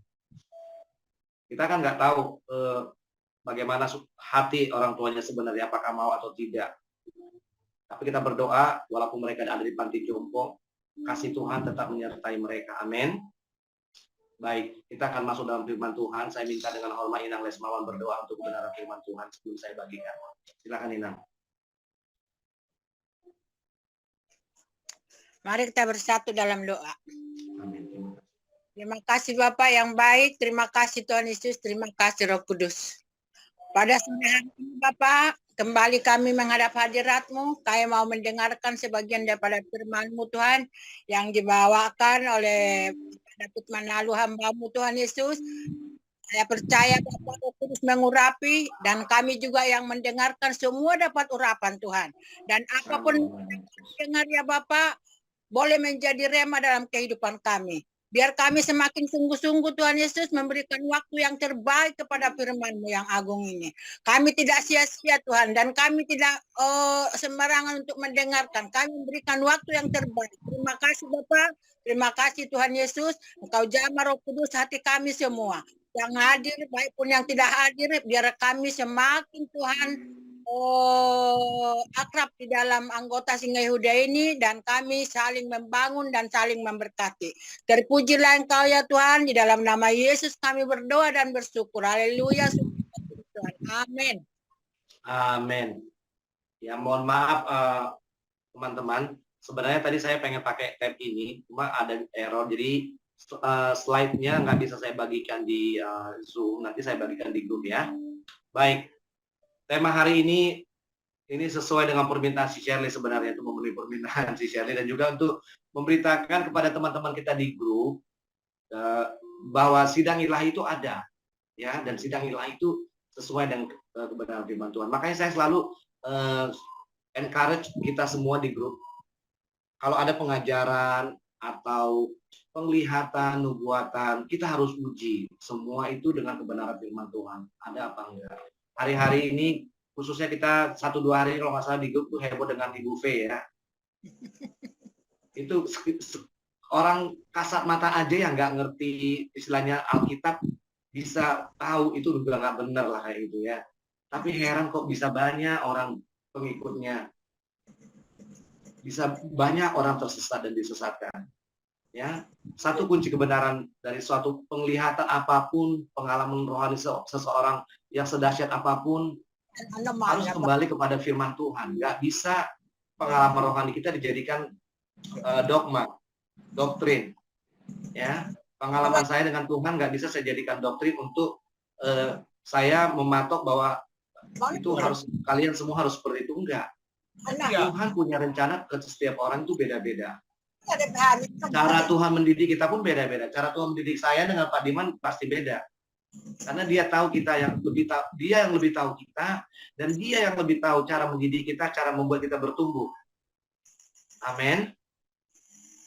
Kita kan nggak tahu bagaimana hati orang tuanya sebenarnya, apakah mau atau tidak. Tapi kita berdoa walaupun mereka ada di panti jompo, kasih Tuhan tetap menyertai mereka. Amin. Baik, kita akan masuk dalam firman Tuhan. Saya minta dengan hormat Inang Lesmawan berdoa untuk kebenaran firman Tuhan sebelum saya bagikan. Silakan Inang. Mari kita bersatu dalam doa. Amin. Terima kasih Bapak yang baik, terima kasih Tuhan Yesus, terima kasih Roh Kudus. Pada sore hari ini Bapak, kembali kami menghadap hadirat-Mu. Kami mau mendengarkan sebagian daripada firman-Mu Tuhan yang dibawakan oleh David Manalu hamba-Mu Tuhan Yesus. Saya percaya Bapak Roh Kudus mengurapi, dan kami juga yang mendengarkan semua dapat urapan Tuhan. Dan apapun yang kami dengar ya Bapak, boleh menjadi rema dalam kehidupan kami. Biar kami semakin sungguh-sungguh Tuhan Yesus memberikan waktu yang terbaik kepada firman-Mu yang agung ini. Kami tidak sia-sia Tuhan, dan kami tidak sembarangan untuk mendengarkan. Kami memberikan waktu yang terbaik. Terima kasih Bapak, terima kasih Tuhan Yesus. Engkau jamah Roh Kudus hati kami semua. Yang hadir, baik pun yang tidak hadir, biar kami semakin Tuhan akrab di dalam anggota Singa Yehuda ini, dan kami saling membangun dan saling memberkati. Terpujilah Engkau ya Tuhan, di dalam nama Yesus kami berdoa dan bersyukur. Haleluya. Amin. Amin. Ya, mohon maaf teman-teman. Sebenarnya tadi saya pengen pakai tab ini, cuma ada error. Jadi slide-nya nggak bisa saya bagikan di Zoom. Nanti saya bagikan di grup ya. Baik. Tema hari ini sesuai dengan permintaan si Shirley, sebenarnya itu memenuhi permintaan si Shirley, dan juga untuk memberitakan kepada teman-teman kita di grup bahwa sidang ilahi itu ada, ya, dan sidang ilahi itu sesuai dengan kebenaran firman Tuhan. Makanya saya selalu encourage kita semua di grup, kalau ada pengajaran atau penglihatan, nubuatan, kita harus uji semua itu dengan kebenaran firman Tuhan. Ada apa enggak? Hari-hari ini khususnya kita 1-2 hari kalau nggak salah di grup tuh heboh dengan Ibu V ya. Itu orang kasat mata aja yang nggak ngerti istilahnya Alkitab bisa tahu itu juga nggak benar lah kayak gitu ya. Tapi heran kok bisa banyak orang pengikutnya, bisa banyak orang tersesat dan disesatkan. Ya, satu kunci kebenaran dari suatu penglihatan apapun, pengalaman rohani seseorang yang sedahsyat apapun, harus kembali kepada firman Tuhan. Nggak bisa pengalaman rohani kita dijadikan dogma, doktrin. Ya, pengalaman saya dengan Tuhan nggak bisa saya jadikan doktrin untuk saya mematok bahwa itu harus kalian semua harus seperti itu. Enggak. Tuhan punya rencana ke setiap orang itu beda-beda. Cara Tuhan mendidik kita pun beda-beda. Cara Tuhan mendidik saya dengan Pak Diman pasti beda. Karena dia tahu kita yang lebih tahu, dia yang lebih tahu kita, dan dia yang lebih tahu cara mendidik kita, cara membuat kita bertumbuh. Amin.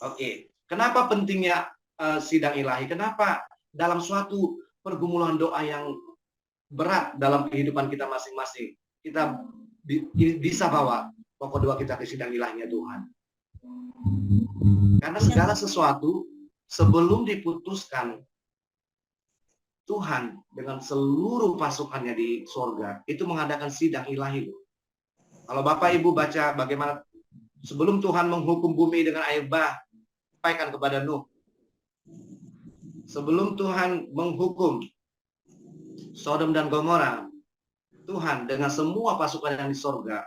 Oke. Kenapa pentingnya sidang ilahi? Kenapa dalam suatu pergumulan doa yang berat dalam kehidupan kita masing-masing, kita bisa bawa pokok doa kita ke sidang ilahinya Tuhan? Karena segala sesuatu sebelum diputuskan Tuhan dengan seluruh pasukannya di surga itu mengadakan sidang ilahi. Kalau Bapak Ibu baca bagaimana sebelum Tuhan menghukum bumi dengan air bah, sampaikan kepada Nuh. Sebelum Tuhan menghukum Sodom dan Gomora, Tuhan dengan semua pasukan yang di surga,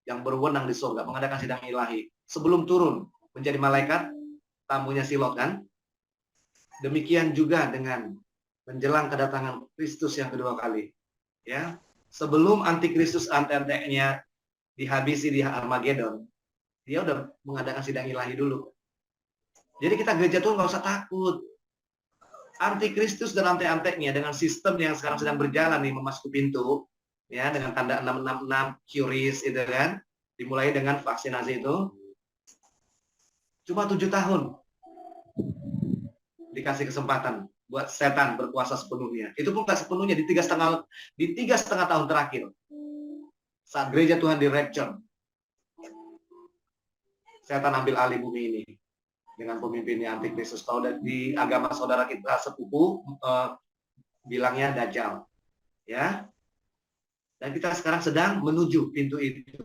yang berwenang di surga, mengadakan sidang ilahi. Sebelum turun menjadi malaikat, tamunya Silot kan? Demikian juga dengan menjelang kedatangan Kristus yang kedua kali. Ya, sebelum antikristus antek-anteknya dihabisi di Armageddon, dia udah mengadakan sidang ilahi dulu. Jadi kita gereja Tuhan nggak usah takut. Antikristus dan antek-anteknya dengan sistem yang sekarang sedang berjalan nih memasuki pintu, ya dengan tanda 666 QRIS itu kan, dimulai dengan vaksinasi itu, cuma 7 tahun dikasih kesempatan buat setan berkuasa sepenuhnya. Itu pun nggak sepenuhnya di 3,5 tahun terakhir saat gereja Tuhan di rapture, setan ambil alih bumi ini dengan pemimpinnya antikristus. Kalau di agama saudara kita sepupu bilangnya Dajjal, ya. Dan kita sekarang sedang menuju pintu itu.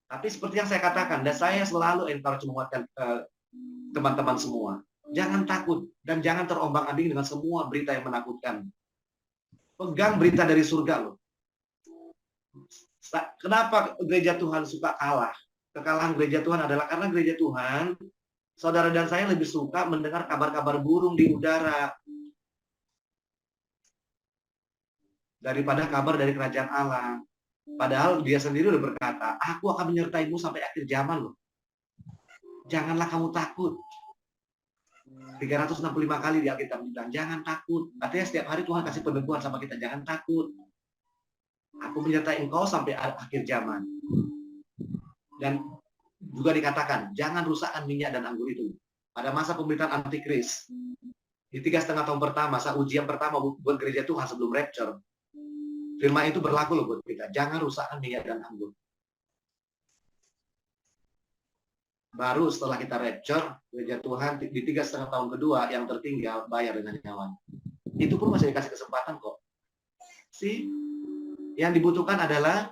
Tapi seperti yang saya katakan, dan saya selalu encourage menguatkan teman-teman semua, jangan takut dan jangan terombang-ambing dengan semua berita yang menakutkan. Pegang berita dari surga loh. Kenapa gereja Tuhan suka kalah? Kekalahan gereja Tuhan adalah karena gereja Tuhan, saudara dan saya lebih suka mendengar kabar-kabar burung di udara daripada kabar dari kerajaan Allah. Padahal dia sendiri udah berkata, aku akan menyertaimu sampai akhir zaman loh. Janganlah kamu takut. 365 kali di Alkitab bilang, jangan takut. Artinya setiap hari Tuhan kasih peneguhan sama kita, jangan takut. Aku menyertai engkau sampai akhir zaman. Dan juga dikatakan, jangan rusakkan minyak dan anggur itu. Pada masa pemerintahan antikris, di 3,5 tahun pertama, masa ujian pertama buat gereja Tuhan sebelum rapture, firman itu berlaku loh buat kita. Jangan rusakkan minyak dan anggur. Baru setelah kita rapture, gereja Tuhan di 3,5 tahun kedua yang tertinggal bayar dengan nyawa. Itu pun masih dikasih kesempatan kok. Yang dibutuhkan adalah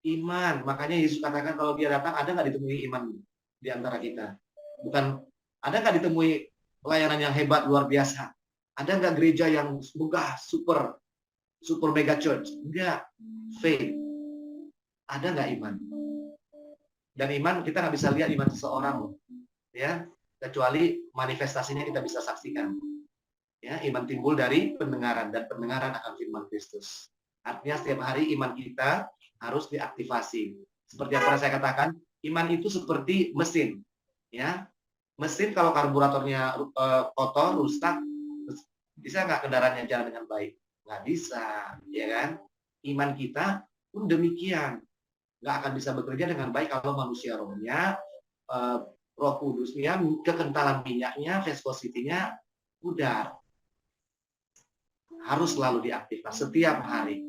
iman. Makanya Yesus katakan kalau dia datang, ada nggak ditemui iman di antara kita? Bukan, ada nggak ditemui pelayanan yang hebat luar biasa? Ada nggak gereja yang megah, super mega church? Enggak. Faith. Ada nggak iman? Dan iman kita nggak bisa lihat iman seseorang loh, ya, kecuali manifestasinya kita bisa saksikan. Ya, iman timbul dari pendengaran dan pendengaran akan firman Kristus. Artinya setiap hari iman kita harus diaktifasi. Seperti yang pernah saya katakan, iman itu seperti mesin, ya. Mesin kalau karburatornya kotor, rusak, bisa nggak kendaraannya jalan dengan baik? Nggak bisa, ya kan? Iman kita pun demikian. Nggak akan bisa bekerja dengan baik kalau manusia rohnya, roh kudusnya, kekentalan minyaknya, viscosity-nya pudar. Harus selalu diaktifkan setiap hari,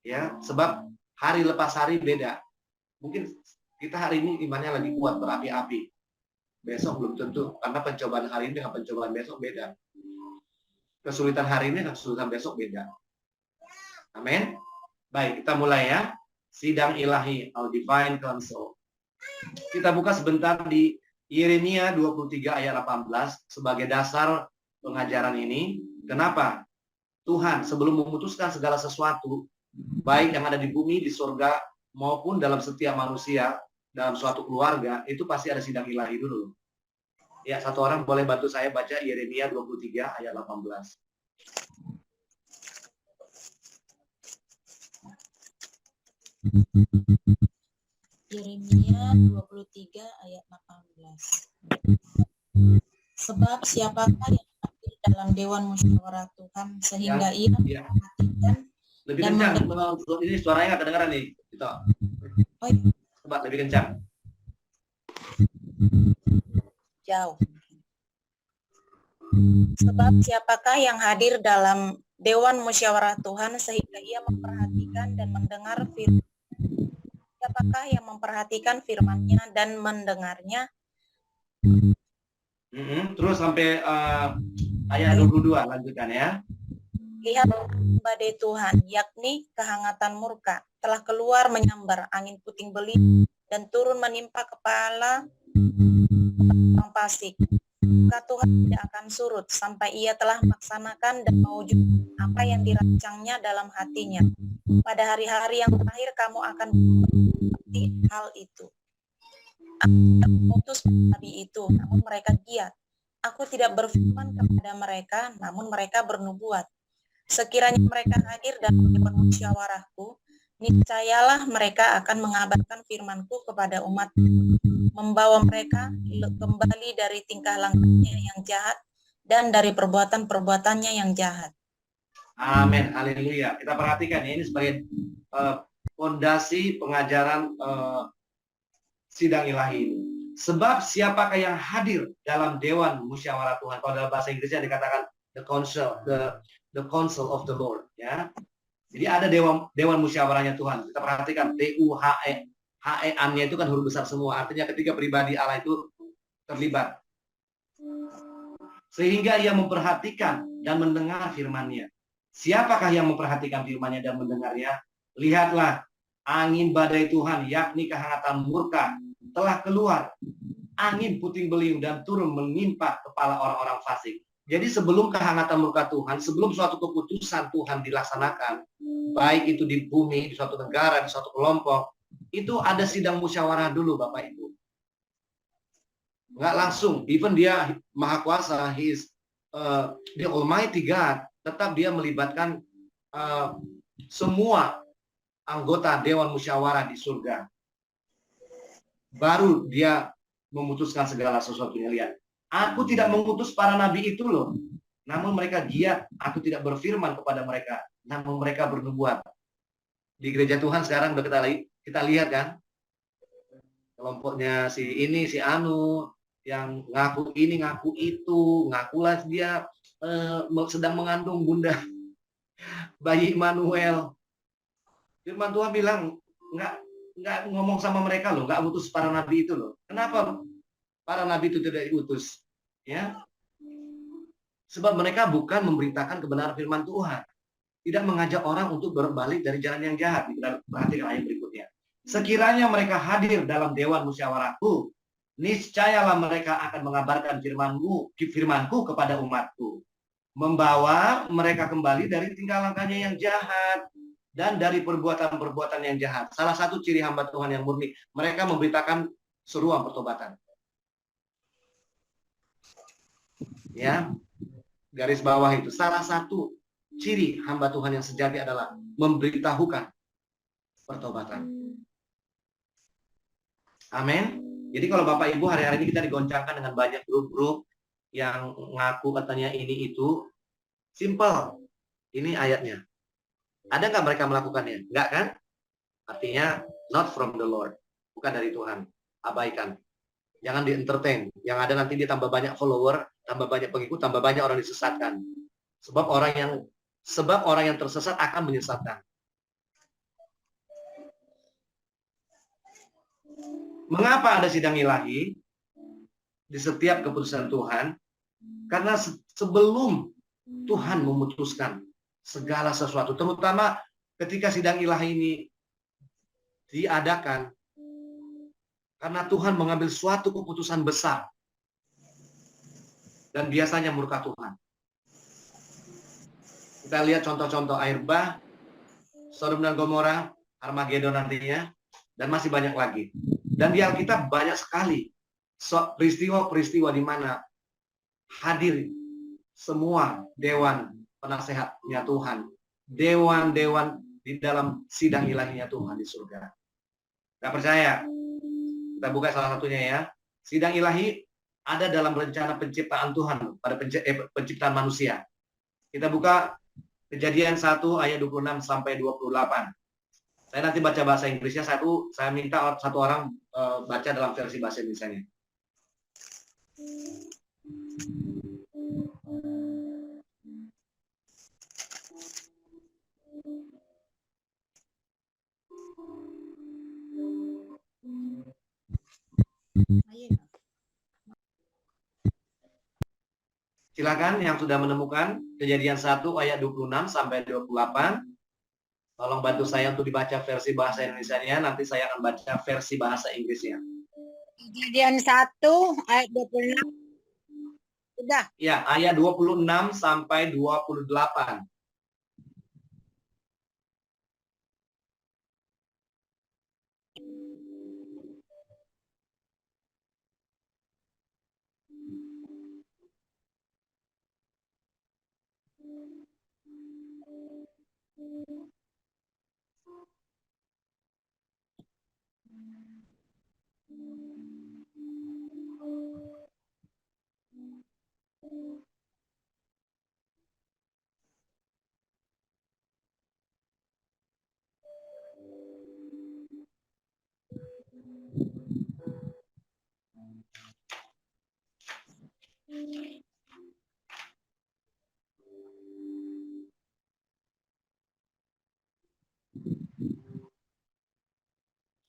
ya, sebab hari lepas hari beda. Mungkin kita hari ini imannya lagi kuat, berapi-api, besok belum tentu, karena pencobaan hari ini dengan pencobaan besok beda. Kesulitan hari ini dengan kesulitan besok beda. Amin. Baik, kita mulai ya. Sidang ilahi, Our Divine Council. Kita buka sebentar di Yeremia 23 ayat 18 sebagai dasar pengajaran ini. Kenapa? Tuhan sebelum memutuskan segala sesuatu, baik yang ada di bumi, di surga, maupun dalam setiap manusia, dalam suatu keluarga, itu pasti ada sidang ilahi dulu. Ya, satu orang boleh bantu saya baca Yeremia 23 ayat 18. Yeremia 23 ayat 18. Sebab siapakah yang hadir dalam Dewan Musyawarah Tuhan sehingga ia memperhatikan Lebih dan kencang, ini suaranya nggak kedengaran nih. Gitu. Oh, iya. Coba lebih kencang. Jauh. Sebab siapakah yang hadir dalam Dewan Musyawarah Tuhan sehingga ia memperhatikan dan mendengar firman. Siapakah yang memperhatikan firman-Nya dan mendengarnya? Terus sampai ayat 22 lanjutkan ya. Lihat badai Tuhan, yakni kehangatan murka, telah keluar menyambar angin puting beliung dan turun menimpa kepala orang fasik. Maka Tuhan tidak akan surut sampai ia telah melaksanakan dan mewujudkan apa yang dirancangnya dalam hatinya. Pada hari-hari yang terakhir kamu akan mengerti hal itu. Aku tidak mengutus nabi itu, namun mereka giat. Aku tidak berfirman kepada mereka, namun mereka bernubuat. Sekiranya mereka hadir dalam dewan musyawarahku, niscayalah mereka akan mengabarkan firmanku kepada umat, membawa mereka kembali dari tingkah lakunya yang jahat dan dari perbuatan-perbuatannya yang jahat. Amin, haleluya. Kita perhatikan ya, ini sebagai fondasi pengajaran sidang ilahi ini. Sebab siapakah yang hadir dalam dewan musyawarah Tuhan? Kalau dalam bahasa Inggrisnya dikatakan the council of the Lord, ya. Jadi ada dewan musyawarahnya Tuhan. Kita perhatikan TUHE, HE-annya itu kan huruf besar semua. Artinya ketiga pribadi Allah itu terlibat. Sehingga ia memperhatikan dan mendengar firman-Nya. Siapakah yang memperhatikan firman-Nya dan mendengarnya? Lihatlah, angin badai Tuhan, yakni kehangatan murka, telah keluar. Angin puting beliung dan turun menimpa kepala orang-orang fasik. Jadi sebelum kehangatan murka Tuhan, sebelum suatu keputusan Tuhan dilaksanakan, baik itu di bumi, di suatu negara, di suatu kelompok, itu ada sidang musyawarah dulu, Bapak Ibu. Nggak langsung, even dia maha kuasa, he is the Almighty God, tetap dia melibatkan semua anggota dewan musyawarah di surga. Baru dia memutuskan segala sesuatunya. Lihat, aku tidak mengutus para nabi itu loh, namun mereka giat. Aku tidak berfirman kepada mereka, namun mereka bernubuat. Di gereja Tuhan sekarang udah kita lihat kan, kelompoknya si ini, si Anu, yang ngaku ini, ngaku itu, ngakulah dia sedang mengandung bunda bayi Immanuel. Firman Tuhan bilang nggak ngomong sama mereka loh, nggak utus para nabi itu loh. Kenapa para nabi itu tidak diutus? Ya, sebab mereka bukan memberitakan kebenaran firman Tuhan, tidak mengajak orang untuk berbalik dari jalan yang jahat. Perhatikan ayat berikutnya. Sekiranya mereka hadir dalam dewan musyawarahku, niscayalah mereka akan mengabarkan firmanku kepada umatku, membawa mereka kembali dari tingkah lakunya yang jahat dan dari perbuatan-perbuatan yang jahat. Salah satu ciri hamba Tuhan yang murni, mereka memberitakan seruan pertobatan. Ya, garis bawah itu. Salah satu ciri hamba Tuhan yang sejati adalah memberitahukan pertobatan. Amin. Jadi kalau Bapak Ibu hari-hari ini kita digoncangkan dengan banyak grup-grup yang ngaku katanya ini itu, simple. Ini ayatnya. Ada nggak mereka melakukannya? Nggak kan? Artinya not from the Lord, bukan dari Tuhan. Abaikan. Jangan di-entertain. Yang ada nanti dia tambah banyak follower, tambah banyak pengikut, tambah banyak orang disesatkan. Sebab orang yang tersesat akan menyesatkan. Mengapa ada sidang ilahi di setiap keputusan Tuhan? Karena sebelum Tuhan memutuskan segala sesuatu, terutama ketika sidang ilahi ini diadakan, karena Tuhan mengambil suatu keputusan besar dan biasanya murka Tuhan. Kita lihat contoh-contoh air bah, Sodom dan Gomora, Armageddon nantinya, dan masih banyak lagi. Dan di Alkitab banyak sekali peristiwa-peristiwa di mana hadir semua dewan penasehatnya Tuhan, dewan-dewan di dalam sidang ilahinya Tuhan di surga. Gak percaya? Kita buka salah satunya ya. Sidang ilahi ada dalam rencana penciptaan Tuhan pada penciptaan manusia. Kita buka Kejadian 1 ayat 26 sampai 28. Saya nanti baca bahasa Inggrisnya, saya minta satu orang baca dalam versi bahasa Indonesia-nya. Silakan yang sudah menemukan Kejadian 1 ayat 26 sampai 28. Tolong bantu saya untuk dibaca versi bahasa Indonesianya, nanti saya akan baca versi bahasa Inggrisnya. Kejadian 1 ayat 26. Sudah. Ya, ayat 26 sampai 28.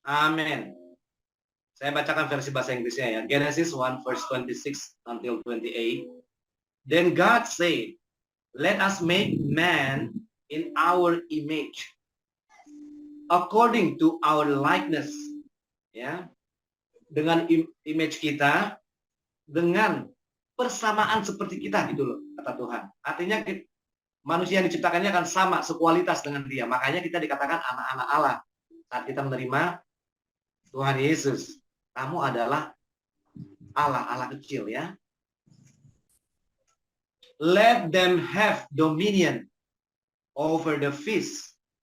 Amin. Saya bacakan versi bahasa Inggrisnya ya. Genesis 1 verse 26 until 28. Then God said, let us make man in our image, according to our likeness. Ya. Dengan image kita, dengan persamaan seperti kita gitu loh, kata Tuhan. Artinya manusia yang diciptakannya akan sama, sekualitas dengan dia. Makanya kita dikatakan anak-anak Allah. Saat kita menerima Tuhan Yesus, kamu adalah Allah, Allah kecil ya. Let them have dominion over the fish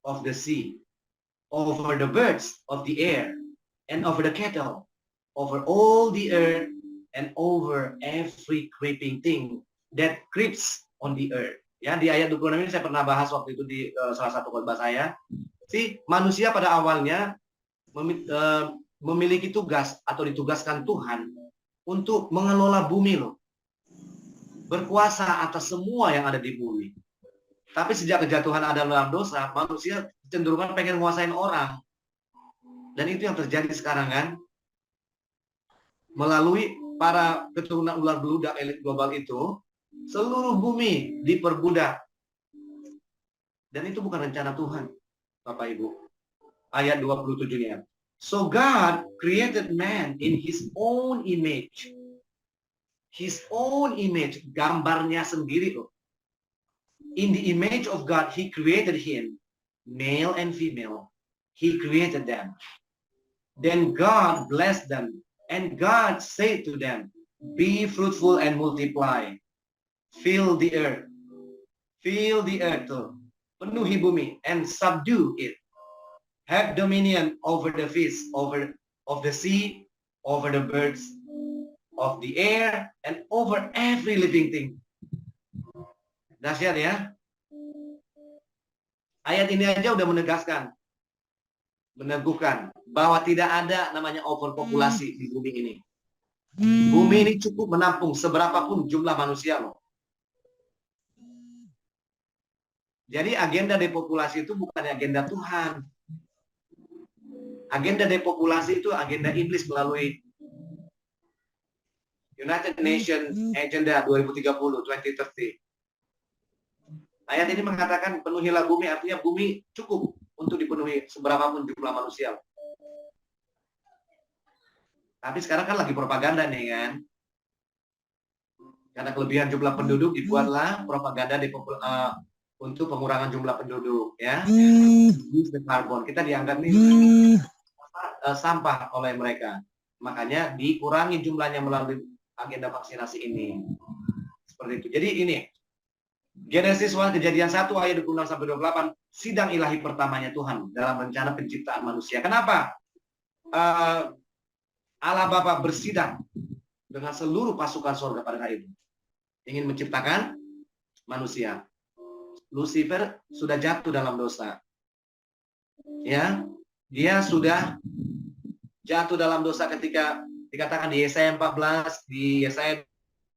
of the sea, over the birds of the air, and over the cattle, over all the earth, and over every creeping thing that creeps on the earth. Ya, di ayat 26 ini saya pernah bahas waktu itu di salah satu khotbah saya. Si manusia pada awalnya memiliki tugas atau ditugaskan Tuhan untuk mengelola bumi loh. Berkuasa atas semua yang ada di bumi. Tapi sejak kejatuhan Adam dalam dosa, manusia cenderungan pengen menguasain orang. Dan itu yang terjadi sekarang kan. Melalui para keturunan ular beludak elit global itu, seluruh bumi diperbudak. Dan itu bukan rencana Tuhan, Bapak Ibu. Ayat 27-nya. So God created man in his own image. His own image, gambarnya sendiri loh. In the image of God, he created him, male and female. He created them. Then God blessed them, and God said to them, be fruitful and multiply. Fill the earth. Fill the earth. Penuhi bumi and subdue it. Have dominion over the fish, over of the sea, over the birds of the air, and over every living thing. Dahsyat ya. Ayat ini aja udah menegaskan, meneguhkan bahwa tidak ada namanya overpopulasi di bumi ini. Bumi ini cukup menampung seberapapun jumlah manusia loh. Jadi agenda depopulasi itu bukan agenda Tuhan. Agenda depopulasi itu agenda iblis melalui United Nations Agenda 2030. Ayat ini mengatakan penuhilah bumi, artinya bumi cukup untuk dipenuhi seberapapun jumlah manusia. Tapi sekarang kan lagi propaganda nih kan. Karena kelebihan jumlah penduduk dibuatlah propaganda untuk pengurangan jumlah penduduk, ya. Use the carbon. Kita dianggap nih sampah oleh mereka. Makanya dikurangi jumlahnya melalui agenda vaksinasi ini. Seperti itu. Jadi ini Genesis 1, Kejadian 1 ayat 26 sampai 28, sidang ilahi pertamanya Tuhan dalam rencana penciptaan manusia. Kenapa? Allah Bapa bersidang dengan seluruh pasukan surga pada hari itu. Ingin menciptakan manusia. Lucifer sudah jatuh dalam dosa. Ya, dia sudah jatuh dalam dosa ketika dikatakan di Yesaya 14, di Yesaya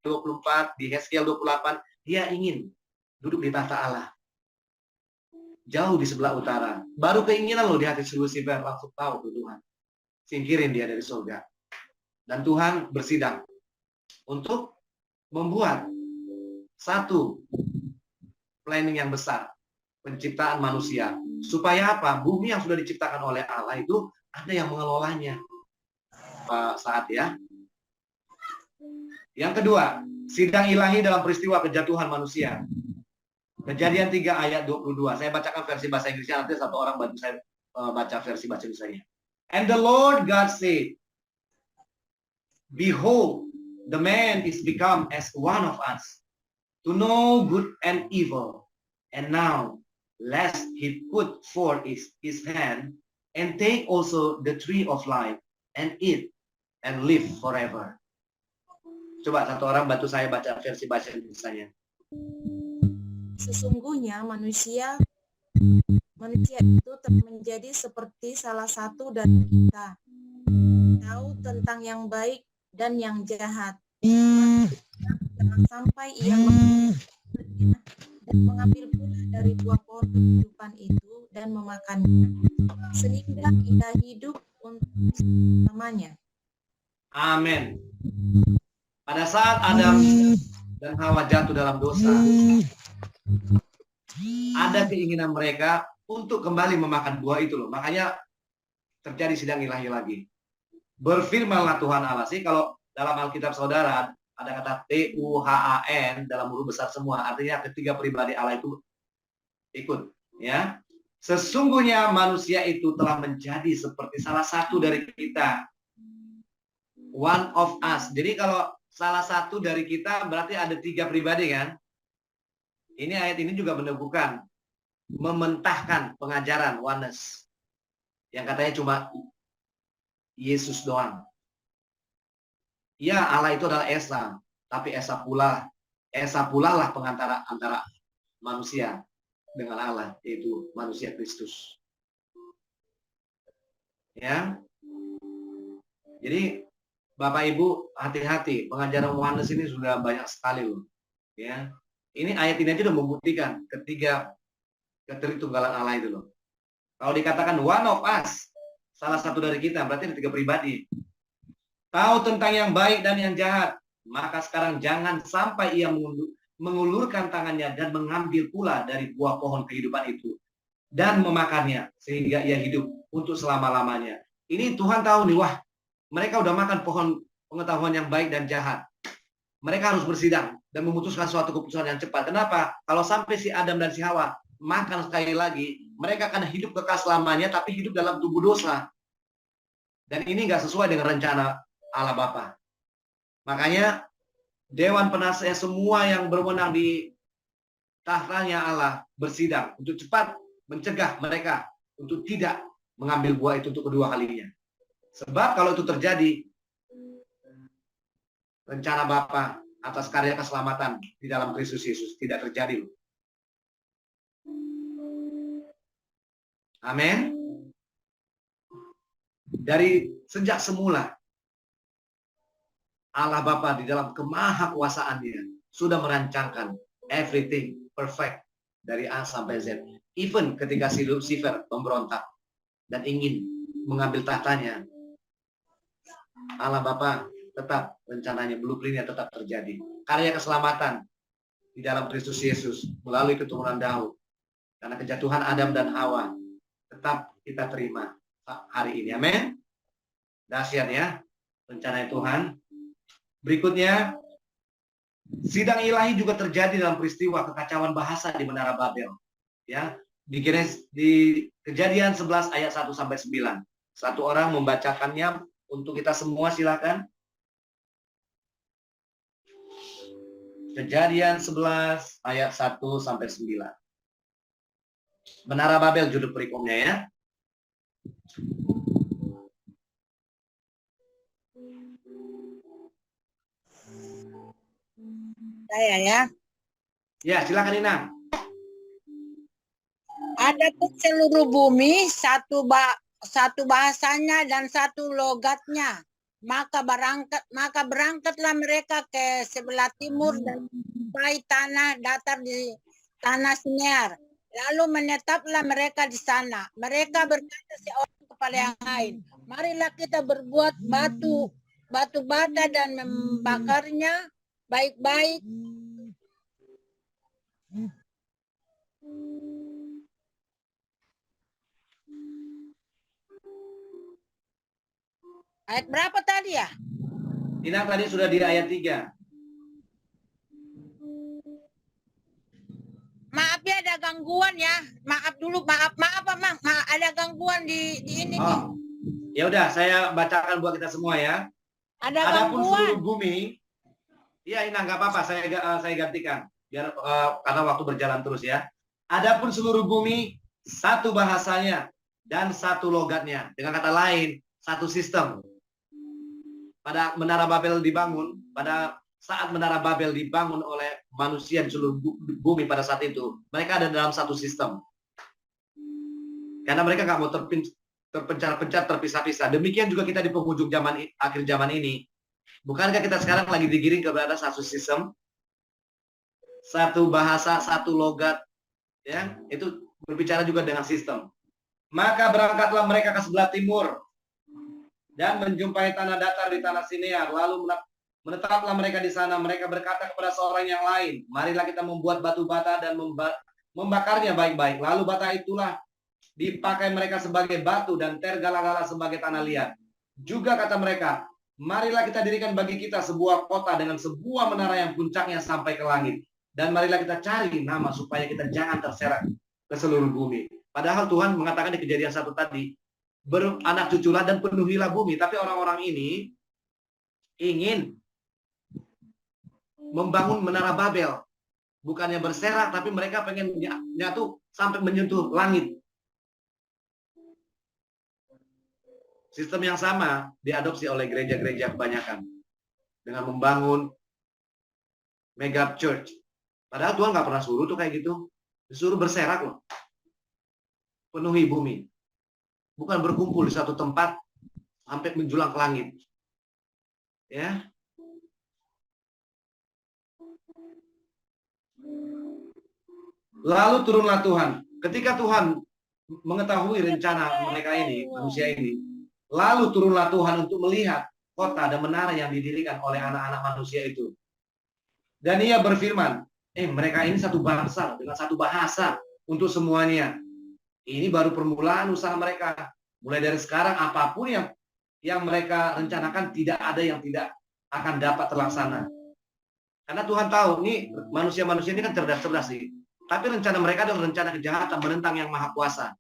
24, di Hezkiel 28, dia ingin duduk di tahta Allah. Jauh di sebelah utara. Baru keinginan loh di hati Lucifer, langsung tahu ke Tuhan. Singkirin dia dari surga. Dan Tuhan bersidang untuk membuat satu planning yang besar, penciptaan manusia. Supaya apa? Bumi yang sudah diciptakan oleh Allah itu ada yang mengelolanya. Saat ya. Yang kedua, sidang ilahi dalam peristiwa kejatuhan manusia. Kejadian 3 ayat 22. Saya bacakan versi bahasa Inggrisnya, nanti satu orang bantu saya baca versi bahasa Inggrisnya. And the Lord God said, behold, the man is become as one of us, to know good and evil. And now, lest he put forth his hand, and take also the tree of life, and eat, and live forever. Coba satu orang bantu saya baca versi bahasa Inggrisnya. Sesungguhnya manusia itu telah menjadi seperti salah satu dari kita, tahu tentang yang baik dan yang jahat. Jangan sampai ia dan mengambil pula dari buah pohon kehidupan itu dan memakannya, sehingga ia hidup untuk selamanya. Amin. Pada saat Adam dan Hawa jatuh dalam dosa, ada keinginan mereka untuk kembali memakan buah itu loh. Makanya terjadi sidang ilahi lagi. Berfirmanlah Tuhan Allah. Sih kalau dalam Alkitab saudara ada kata Tuhan dalam huruf besar semua. Artinya ketiga pribadi Allah itu ikut. Ya, sesungguhnya manusia itu telah menjadi seperti salah satu dari kita. One of us. Jadi kalau salah satu dari kita berarti ada 3 pribadi kan? Ini ayat ini juga meneguhkan, mementahkan pengajaran oneness. Yang katanya cuma Yesus doang. Ya, Allah itu adalah Esa, tapi Esa pula lah pengantara antara manusia dengan Allah, yaitu manusia Kristus. Ya. Jadi Bapak Ibu hati-hati, pengajaran oneness ini sudah banyak sekali loh. Ya. Ini ayat ini aja udah membuktikan ketiga keteritunggalan Allah itu loh. Kalau dikatakan one of us, salah satu dari kita, berarti ada 3 pribadi. Tahu tentang yang baik dan yang jahat, maka sekarang jangan sampai ia mengulurkan tangannya dan mengambil pula dari buah pohon kehidupan itu dan memakannya sehingga ia hidup untuk selama-lamanya. Ini Tuhan tahu nih, wah, mereka udah makan pohon pengetahuan yang baik dan jahat. Mereka harus bersidang dan memutuskan suatu keputusan yang cepat. Kenapa? Kalau sampai si Adam dan si Hawa makan sekali lagi, mereka akan hidup kekal selamanya, tapi hidup dalam tubuh dosa. Dan ini nggak sesuai dengan rencana Allah Bapa. Makanya Dewan Penasehat semua yang berwenang di tahtanya Allah bersidang untuk cepat mencegah mereka untuk tidak mengambil buah itu untuk kedua kalinya. Sebab kalau itu terjadi, rencana Bapa atas karya keselamatan di dalam Kristus Yesus tidak terjadi. Amin. Dari sejak semula, Allah Bapa di dalam kemahakuasaannya sudah merancangkan everything perfect dari A sampai Z. Even ketika si Lucifer memberontak dan ingin mengambil tahtanya, Allah Bapa tetap rencananya, blueprintnya tetap terjadi. Karya keselamatan di dalam Kristus Yesus melalui keturunan Daud. Karena kejatuhan Adam dan Hawa tetap kita terima hari ini. Amin. Dahsyat ya rencana Tuhan. Berikutnya Sidang ilahi juga terjadi dalam peristiwa kekacauan bahasa di Menara Babel. Ya, di Kejadian 11 ayat 1 sampai 9. Satu orang membacakannya untuk kita semua, silakan. Kejadian 11 ayat 1 sampai 9. Menara Babel judul perikomnya ya. Saya ya. Ya, silakan Ina. Adapun seluruh bumi satu bahasanya dan satu logatnya. Maka berangkatlah mereka ke sebelah timur dan sampai tanah datar di tanah Sinear. Lalu menetaplah mereka di sana. Mereka berkata seorang kepada yang lain, marilah kita berbuat batu bata dan membakarnya baik-baik. Ayat berapa tadi ya? Ina tadi sudah di ayat 3. Maaf ya, ada gangguan ya. Maaf dulu, maaf Mang. Ada gangguan di ini. Oh, ya udah, saya bacakan buat kita semua ya. Ada Adapun gangguan. seluruh bumi, ya Ina nggak apa-apa, saya gantikan biar karena waktu berjalan terus ya. Adapun seluruh bumi satu bahasanya dan satu logatnya. Dengan kata lain, satu sistem. Pada Menara Babel dibangun, pada saat Menara Babel dibangun oleh manusia di seluruh bumi pada saat itu, mereka ada dalam satu sistem. Karena mereka nggak mau terpencar-pencar, terpisah-pisah. Demikian juga kita di penghujung akhir zaman ini. Bukankah kita sekarang lagi digiring kepada satu sistem, satu bahasa, satu logat, ya? Itu berbicara juga dengan sistem. Maka berangkatlah mereka ke sebelah timur dan menjumpai tanah datar di tanah Sinear. Lalu menetaplah mereka di sana. Mereka berkata kepada seorang yang lain, marilah kita membuat batu bata dan membakarnya baik-baik. Lalu bata itulah dipakai mereka sebagai batu dan tergala-gala sebagai tanah liat. Juga kata mereka, marilah kita dirikan bagi kita sebuah kota dengan sebuah menara yang puncaknya sampai ke langit. Dan marilah kita cari nama supaya kita jangan terserak ke seluruh bumi. Padahal Tuhan mengatakan di Kejadian 1 tadi, beranak cuculah dan penuhilah bumi. Tapi orang-orang ini ingin membangun Menara Babel. Bukannya berserak, tapi mereka pengen nyatu sampai menyentuh langit. Sistem yang sama diadopsi oleh gereja-gereja kebanyakan. Dengan membangun mega church. Padahal Tuhan nggak pernah suruh tuh kayak gitu. Disuruh berserak loh. Penuhi bumi. Bukan berkumpul di satu tempat sampai menjulang ke langit. Ya. Lalu turunlah Tuhan. Ketika Tuhan mengetahui rencana mereka ini, manusia ini, lalu turunlah Tuhan untuk melihat kota dan menara yang didirikan oleh anak-anak manusia itu. Dan ia berfirman, mereka ini satu bangsa dengan satu bahasa untuk semuanya. Ini baru permulaan usaha mereka. Mulai dari sekarang apapun yang mereka rencanakan tidak ada yang tidak akan dapat terlaksana. Karena Tuhan tahu nih manusia-manusia ini kan cerdas-cerdas sih. Tapi rencana mereka adalah rencana kejahatan menentang yang maha kuasa.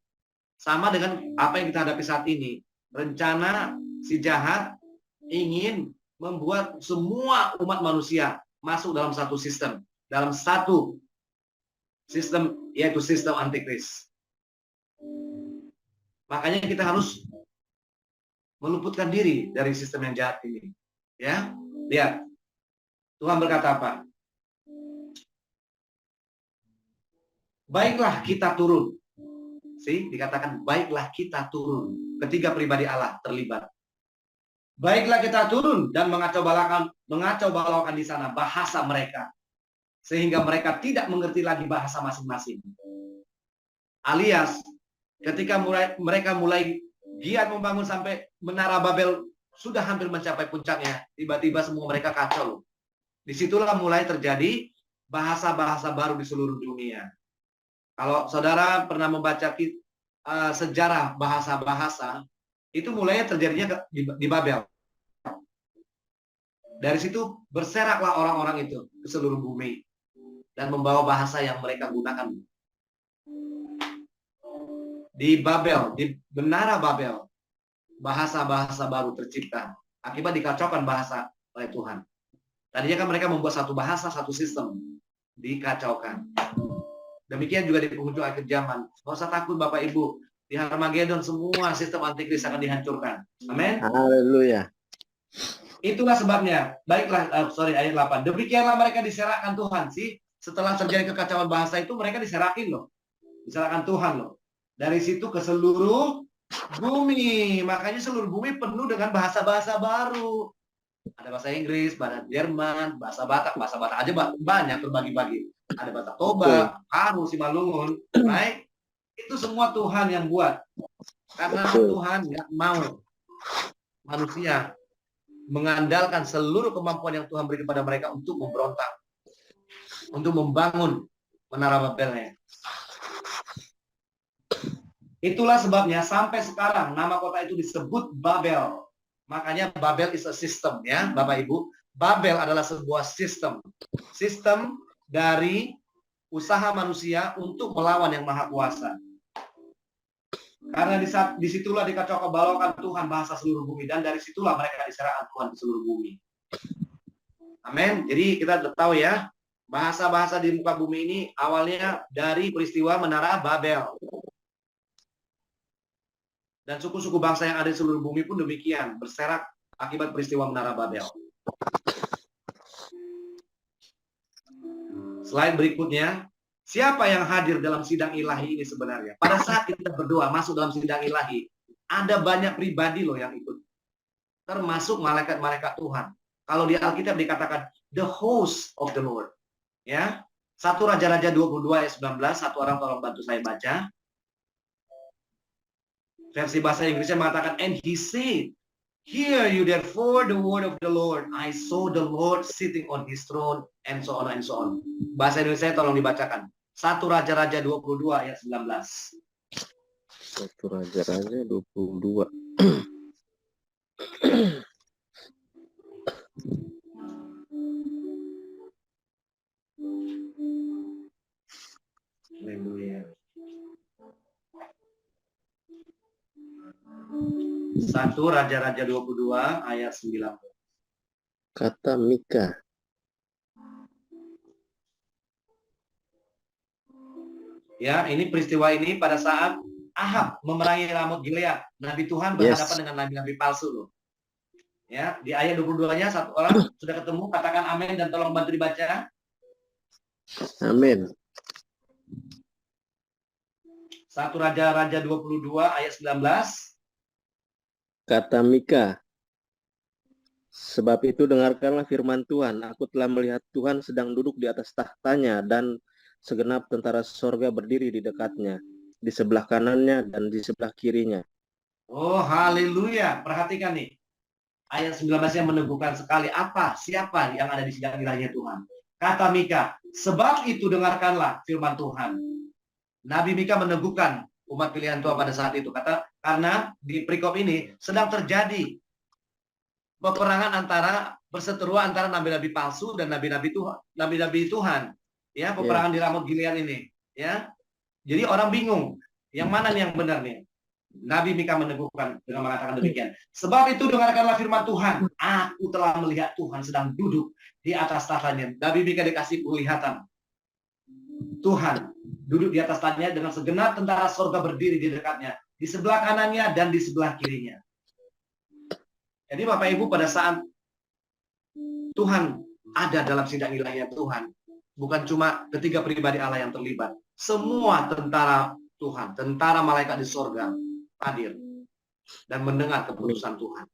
Sama dengan apa yang kita hadapi saat ini. Rencana si jahat ingin membuat semua umat manusia masuk dalam satu sistem. Dalam satu sistem, yaitu sistem antikris. Makanya kita harus meluputkan diri dari sistem yang jahat ini. Ya, lihat. Tuhan berkata apa? Baiklah kita turun. Dikatakan baiklah kita turun. Ketiga pribadi Allah terlibat. Baiklah kita turun dan mengacau balaukan di sana bahasa mereka. Sehingga mereka tidak mengerti lagi bahasa masing-masing. Alias, ketika mereka mulai giat membangun sampai Menara Babel sudah hampir mencapai puncaknya, tiba-tiba semua mereka kacau. Disitulah mulai terjadi bahasa-bahasa baru di seluruh dunia. Kalau saudara pernah membaca sejarah bahasa-bahasa, itu mulainya terjadinya di Babel. Dari situ berseraklah orang-orang itu ke seluruh bumi dan membawa bahasa yang mereka gunakan. Di Babel, di menara Babel, bahasa-bahasa baru tercipta akibat dikacaukan bahasa oleh Tuhan. Tadinya kan mereka membuat satu bahasa, satu sistem, dikacaukan. Demikian juga di penghujung akhir zaman. Nggak usah takut Bapak Ibu, di Harmagedon semua sistem antikris akan dihancurkan. Amin. Haleluya. Itulah sebabnya. Baiklah, ayat 8. Demikianlah mereka diserahkan Tuhan. Sih, setelah terjadi kekacauan bahasa itu, mereka diserahin loh. Diserahkan Tuhan loh. Dari situ ke seluruh bumi. Makanya seluruh bumi penuh dengan bahasa-bahasa baru. Ada bahasa Inggris, bahasa Jerman, bahasa Batak aja banyak terbagi-bagi. Ada bahasa Toba, Haru, Simalungun, right? Itu semua Tuhan yang buat. Karena Tuhan nggak mau manusia mengandalkan seluruh kemampuan yang Tuhan beri kepada mereka untuk memberontak, untuk membangun menara Babelnya. Itulah sebabnya sampai sekarang nama kota itu disebut Babel. Makanya Babel is a system ya, Bapak Ibu. Babel adalah sebuah sistem. Sistem dari usaha manusia untuk melawan yang Maha Kuasa. Karena disitulah dikacaukan balaukan Tuhan bahasa seluruh bumi. Dan dari situlah mereka diserahkan Tuhan di seluruh bumi. Amin. Jadi kita tahu ya, bahasa-bahasa di muka bumi ini awalnya dari peristiwa menara Babel. Dan suku-suku bangsa yang ada di seluruh bumi pun demikian, berserak akibat peristiwa menara Babel. Slide berikutnya, siapa yang hadir dalam sidang ilahi ini sebenarnya? Pada saat kita berdoa masuk dalam sidang ilahi, ada banyak pribadi loh yang ikut. Termasuk malaikat-malaikat Tuhan. Kalau di Alkitab dikatakan the host of the Lord. Ya. 1 Raja-Raja 22 ayat 19, satu orang tolong bantu saya baca. Versi bahasa Inggrisnya mengatakan, and he said, hear you therefore the word of the Lord. I saw the Lord sitting on his throne, and so on and so on. Bahasa Indonesia tolong dibacakan. 1 Raja-Raja 22 ayat 19. 1 Raja-Raja 22. Haleluya. 1 Raja-Raja 22 ayat 9. Kata Mika. Ya, ini peristiwa ini pada saat Ahab memerangi Ramot Gilead. Nabi Tuhan berhadapan dengan nabi-nabi palsu loh. Ya, di ayat 22-nya satu orang sudah ketemu, katakan amin dan tolong bantu dibaca. Amin. 1 Raja-Raja 22 ayat 19. Kata Mika, sebab itu dengarkanlah firman Tuhan, aku telah melihat Tuhan sedang duduk di atas tahtanya dan segenap tentara sorga berdiri di dekatnya, di sebelah kanannya dan di sebelah kirinya. Oh, haleluya. Perhatikan nih. Ayat 19-nya meneguhkan sekali siapa yang ada di sidang ilahnya Tuhan. Kata Mika, sebab itu dengarkanlah firman Tuhan. Nabi Mika meneguhkan umat pilihan Tuhan pada saat itu. Karena di perikop ini sedang terjadi peperangan berseteru antara nabi-nabi palsu dan nabi-nabi Tuhan. Ya, peperangan di Ramot Gilead ini. Ya, jadi orang bingung, yang mana nih yang benar nih? Nabi Mika meneguhkan dengan mengatakan demikian. Sebab itu dengarkanlah firman Tuhan. Aku telah melihat Tuhan sedang duduk di atas tahtanya. Nabi Mika dikasih penglihatan. Tuhan duduk di atas tahtanya dengan segenap tentara surga berdiri di dekatnya, di sebelah kanannya dan di sebelah kirinya. Jadi Bapak Ibu, pada saat Tuhan ada dalam sidang ilahnya Tuhan, bukan cuma ketiga pribadi Allah yang terlibat, semua tentara Tuhan, tentara malaikat di surga hadir dan mendengar keputusan Tuhan.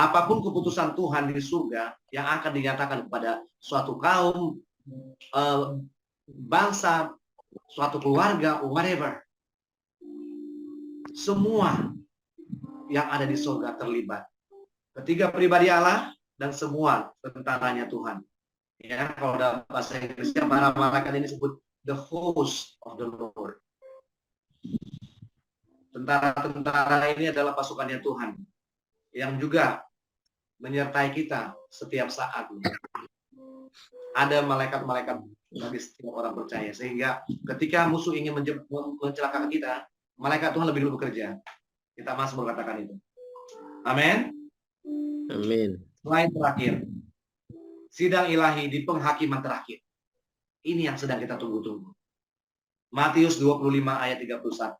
Apapun keputusan Tuhan di surga yang akan dinyatakan kepada suatu kaum, bangsa, suatu keluarga, whatever. Semua yang ada di surga terlibat. Ketiga pribadi Allah dan semua tentaranya Tuhan. Ya, kalau dalam bahasa Inggrisnya para malaikat ini disebut the host of the Lord. Tentara-tentara ini adalah pasukannya Tuhan yang juga menyertai kita setiap saat. Ada malaikat-malaikat bagi setiap orang percaya, sehingga ketika musuh ingin mencelakakan kita, malaikat Tuhan lebih dulu bekerja. Kita masuk berkatakan itu. Amin. Amin. Slide terakhir. Sidang ilahi di penghakiman terakhir. Ini yang sedang kita tunggu-tunggu. Matius 25 ayat 31.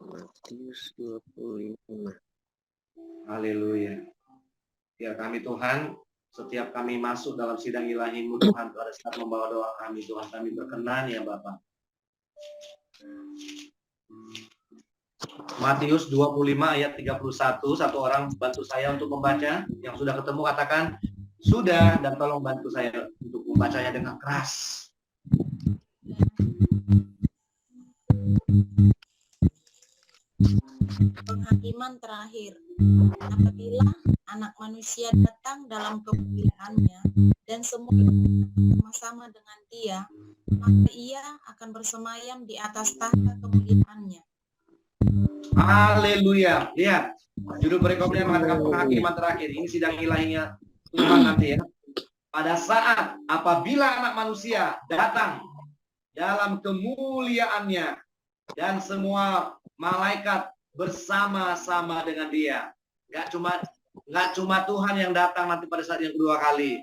Matius 25. Haleluya. Ya kami Tuhan, setiap kami masuk dalam sidang ilahi-Mu Tuhan, pada saat membawa doa kami Tuhan, kami berkenan ya Bapak. Matius 25 ayat 31, satu orang bantu saya untuk membaca. Yang sudah ketemu katakan, sudah, dan tolong bantu saya untuk membacanya dengan keras. Penghakiman terakhir. Apabila anak manusia datang dalam kemuliaannya dan semua bersama-sama dengan dia, maka ia akan bersemayam di atas tahta kemuliaannya. Haleluya. Lihat, judul berikutnya mengatakan penghakiman terakhir. Ini sidang ilahinya Tuhan nanti ya. Pada saat apabila anak manusia datang dalam kemuliaannya dan semua malaikat bersama-sama dengan dia. Nggak cuma Tuhan yang datang nanti pada saat yang kedua kali.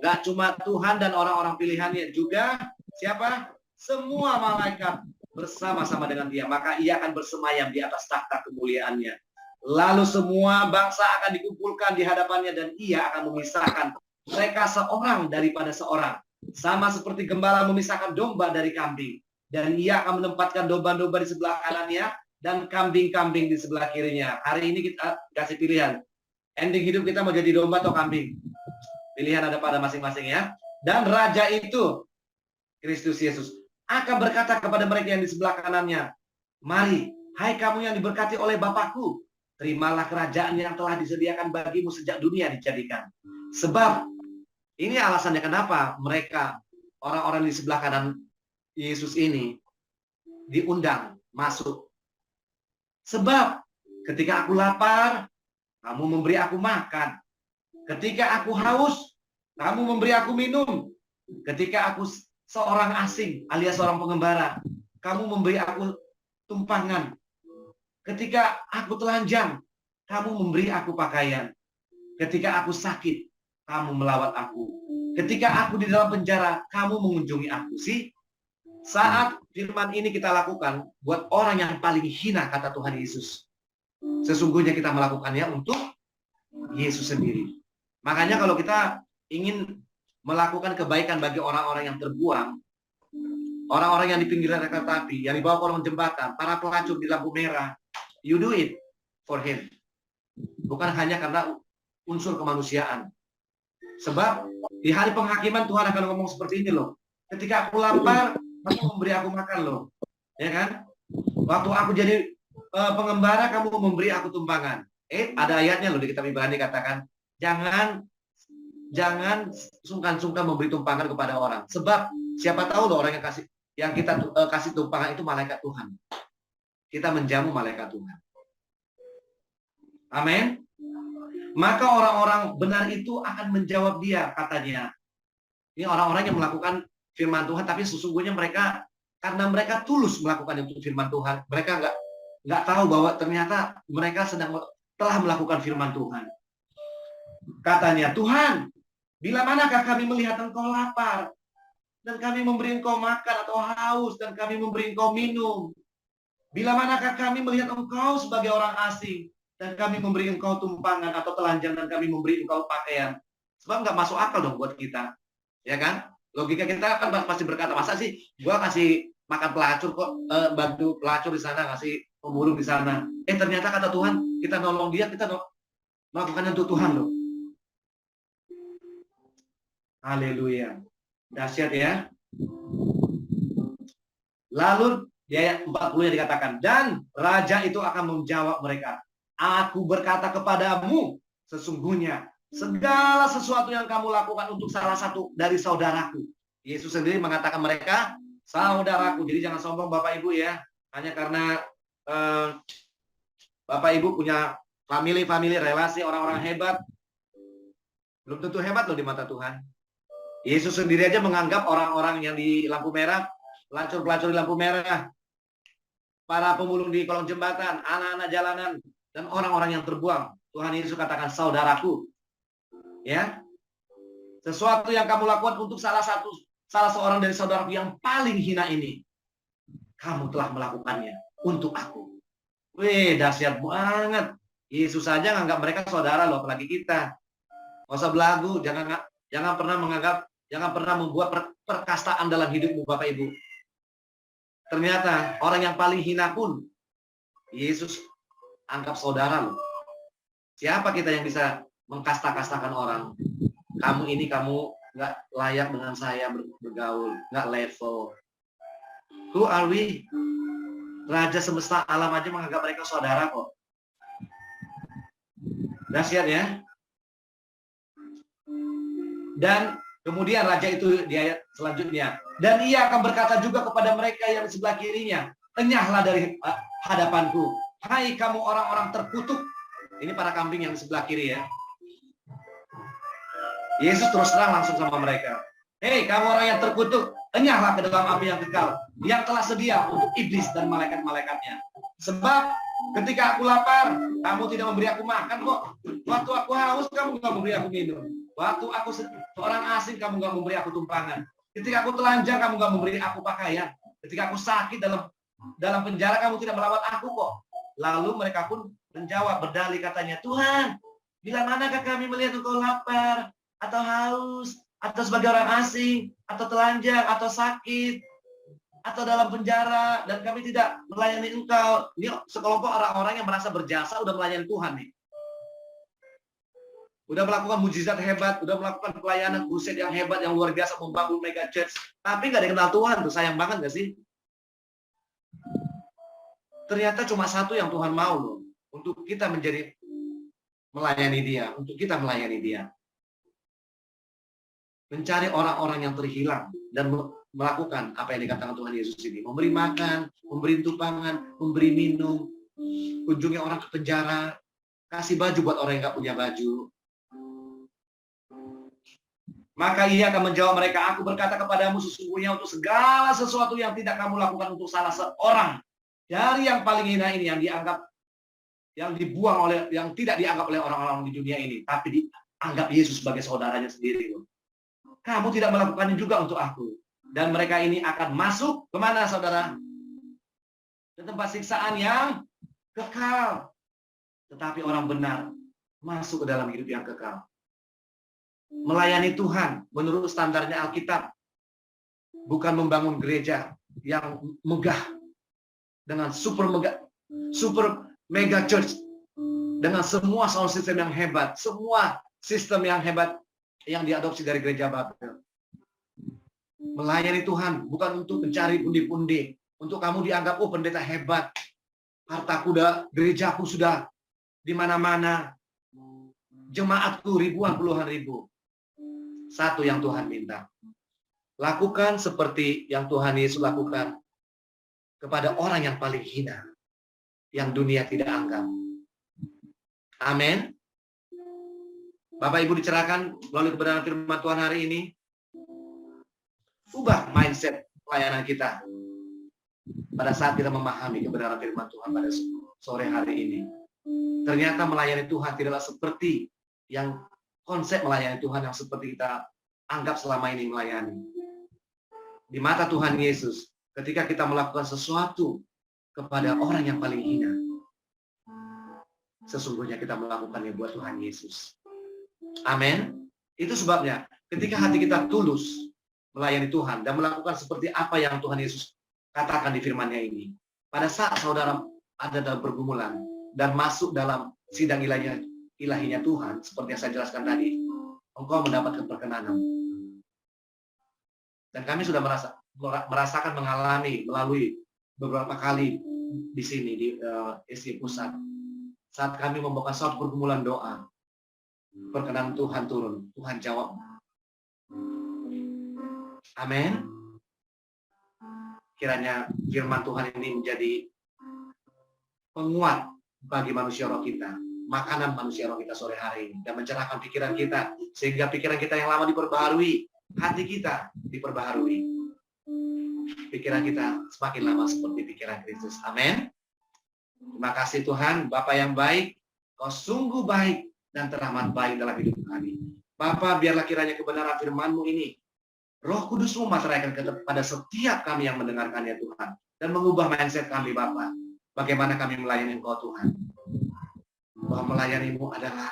Nggak cuma Tuhan dan orang-orang pilihannya, juga siapa? Semua malaikat bersama-sama dengan dia. Maka ia akan bersemayam di atas takhta kemuliaannya. Lalu semua bangsa akan dikumpulkan di hadapannya dan ia akan memisahkan mereka seorang daripada seorang. Sama seperti gembala memisahkan domba dari kambing. Dan ia akan menempatkan domba-domba di sebelah kanannya dan kambing-kambing di sebelah kirinya. Hari ini kita kasih pilihan. Ending hidup kita mau jadi domba atau kambing. Pilihan ada pada masing-masing ya. Dan raja itu, Kristus Yesus, akan berkata kepada mereka yang di sebelah kanannya, mari, hai kamu yang diberkati oleh Bapakku, terimalah kerajaan yang telah disediakan bagimu sejak dunia dijadikan. Sebab, ini alasannya kenapa mereka, orang-orang di sebelah kanan Yesus ini, diundang masuk. Sebab, ketika aku lapar, kamu memberi aku makan. Ketika aku haus, kamu memberi aku minum. Ketika aku seorang asing alias seorang pengembara, kamu memberi aku tumpangan. Ketika aku telanjang, kamu memberi aku pakaian. Ketika aku sakit, kamu melawat aku. Ketika aku di dalam penjara, kamu mengunjungi aku. Saat firman ini kita lakukan buat orang yang paling hina, kata Tuhan Yesus, sesungguhnya kita melakukannya untuk Yesus sendiri. Makanya kalau kita ingin melakukan kebaikan bagi orang-orang yang terbuang, orang-orang yang di pinggir rel kereta api, yang dibawa ke kolong jembatan, para pelacur di lampu merah, you do it for him. Bukan hanya karena unsur kemanusiaan. Sebab di hari penghakiman Tuhan akan ngomong seperti ini loh. Ketika aku lapar, kamu memberi aku makan loh. Ya kan? Waktu aku jadi pengembara, kamu memberi aku tumpangan. Ada ayatnya loh di kitab Ibrani katakan, jangan sungkan-sungkan memberi tumpangan kepada orang. Sebab siapa tahu loh orang yang kita kasih tumpangan itu malaikat Tuhan. Kita menjamu malaikat Tuhan. Amin. Maka orang-orang benar itu akan menjawab dia, katanya. Ini orang-orang yang melakukan firman Tuhan, tapi sesungguhnya mereka, karena mereka tulus melakukan itu firman Tuhan, mereka nggak tahu bahwa ternyata mereka telah melakukan firman Tuhan. Katanya, Tuhan, bila manakah kami melihat engkau lapar, dan kami memberi engkau makan atau haus, dan kami memberi engkau minum? Bila manakah kami melihat engkau sebagai orang asing, dan kami memberi engkau tumpangan atau telanjang, dan kami memberi engkau pakaian? Sebab nggak masuk akal dong buat kita. Ya kan? Logika kita kan pasti berkata, masa sih gua kasih makan pelacur kok, bantu pelacur di sana, kasih pemulung di sana. Ternyata kata Tuhan, kita nolong dia, kita melakukannya untuk Tuhan loh. Haleluya. Dahsyat ya. Lalu di ayat 40 dikatakan, dan raja itu akan menjawab mereka, aku berkata kepadamu, sesungguhnya segala sesuatu yang kamu lakukan untuk salah satu dari saudaraku. Yesus sendiri mengatakan mereka saudaraku. Jadi jangan sombong Bapak Ibu ya. Hanya karena Bapak Ibu punya family relasi orang-orang hebat belum tentu hebat loh di mata Tuhan. Yesus sendiri aja menganggap orang-orang yang di lampu merah, pelacur-pelacur di lampu merah, para pemulung di kolong jembatan, anak-anak jalanan, dan orang-orang yang terbuang, Tuhan Yesus katakan saudaraku. Ya, sesuatu yang kamu lakukan untuk salah seorang dari saudaraku yang paling hina ini, kamu telah melakukannya untuk aku. Wih, dahsyat banget. Yesus saja nganggap mereka saudara loh, apalagi kita. Nggak usah belagu, jangan pernah membuat perkastaan dalam hidupmu, Bapak Ibu. Ternyata orang yang paling hina pun Yesus anggap saudara loh. Siapa kita yang bisa mengkasta-kastakan orang? Kamu nggak layak dengan saya bergaul, nggak level. Who are we? Raja semesta alam aja menganggap mereka saudara kok. Dahsyat ya. Dan kemudian raja itu di ayat selanjutnya. Dan ia akan berkata juga kepada mereka yang di sebelah kirinya, enyahlah dari hadapanku, hai kamu orang-orang terkutuk. Ini para kambing yang di sebelah kiri ya. Yesus terus terang langsung sama mereka. Hei kamu orang yang terkutuk, enyahlah ke dalam api yang kekal, yang telah sedia untuk iblis dan malaikat-malaikatnya. Sebab ketika aku lapar, kamu tidak memberi aku makan kok. Waktu aku haus, kamu nggak memberi aku minum. Waktu aku seorang asing, kamu nggak memberi aku tumpangan. Ketika aku telanjang, kamu nggak memberi aku pakaian. Ketika aku sakit dalam penjara, kamu tidak merawat aku kok. Lalu mereka pun menjawab berdalih katanya, Tuhan, bila manakah kami melihat engkau lapar atau haus, atau sebagai orang asing, atau telanjang, atau sakit, atau dalam penjara, dan kami tidak melayani engkau. Ini sekelompok orang-orang yang merasa berjasa udah melayani Tuhan nih. Udah melakukan mujizat hebat, udah melakukan pelayanan crusade yang hebat, yang luar biasa, membangun mega church. Tapi nggak dikenal Tuhan tuh, sayang banget nggak sih? Ternyata cuma satu yang Tuhan mau loh, untuk kita melayani Dia, untuk kita melayani Dia. Mencari orang-orang yang terhilang dan melakukan apa yang dikatakan Tuhan Yesus ini. Memberi makan, memberi tumpangan, memberi minum, kunjungi orang ke penjara, kasih baju buat orang yang nggak punya baju. Maka ia akan menjawab mereka, aku berkata kepadamu sesungguhnya untuk segala sesuatu yang tidak kamu lakukan untuk salah seorang dari yang paling hina ini, yang tidak dianggap oleh orang-orang di dunia ini, tapi dianggap Yesus sebagai saudaranya sendiri. Kamu tidak melakukannya juga untuk aku. Dan mereka ini akan masuk kemana saudara? Ke tempat siksaan yang kekal. Tetapi orang benar masuk ke dalam hidup yang kekal. Melayani Tuhan menurut standarnya Alkitab. Bukan membangun gereja yang megah. Dengan super mega church. Dengan semua sound system yang hebat. Semua sistem yang hebat yang diadopsi dari gereja Babel. Melayani Tuhan bukan untuk mencari pundi-pundi. Untuk kamu dianggap, oh pendeta hebat. Hartaku gerejaku sudah di mana-mana. Jemaatku ribuan, puluhan ribu. Satu yang Tuhan minta. Lakukan seperti yang Tuhan Yesus lakukan kepada orang yang paling hina. Yang dunia tidak anggap. Amin. Bapak Ibu dicerahkan melalui kebenaran firman Tuhan hari ini. Ubah mindset pelayanan kita. Pada saat kita memahami kebenaran firman Tuhan pada sore hari ini. Ternyata melayani Tuhan tidaklah seperti yang konsep melayani Tuhan yang seperti kita anggap selama ini melayani. Di mata Tuhan Yesus, ketika kita melakukan sesuatu kepada orang yang paling hina, sesungguhnya kita melakukannya buat Tuhan Yesus. Amin. Itu sebabnya ketika hati kita tulus melayani Tuhan dan melakukan seperti apa yang Tuhan Yesus katakan di firman-Nya ini. Pada saat saudara ada dalam pergumulan dan masuk dalam sidang ilahinya Tuhan, seperti yang saya jelaskan tadi, engkau mendapatkan perkenanan. Dan kami sudah merasakan melalui beberapa kali di sini di SI Pusat. Saat kami membawa suatu pergumulan doa, perkenan Tuhan turun, Tuhan jawab. Amin. Kiranya firman Tuhan ini menjadi penguat bagi manusia roh kita, makanan manusia roh kita sore hari ini dan mencerahkan pikiran kita sehingga pikiran kita yang lama diperbaharui, hati kita diperbaharui, pikiran kita semakin lama seperti pikiran Kristus. Amin. Terima kasih Tuhan, Bapa yang baik, Kau sungguh baik dan teramat baik dalam hidup kami. Bapa, biarlah kiranya kebenaran firman-Mu ini Roh Kudus-Mu masyarakat kepada setiap kami yang mendengarkannya Tuhan dan mengubah mindset kami Bapa. Bagaimana kami melayani Engkau Tuhan? Bahwa melayani-Mu adalah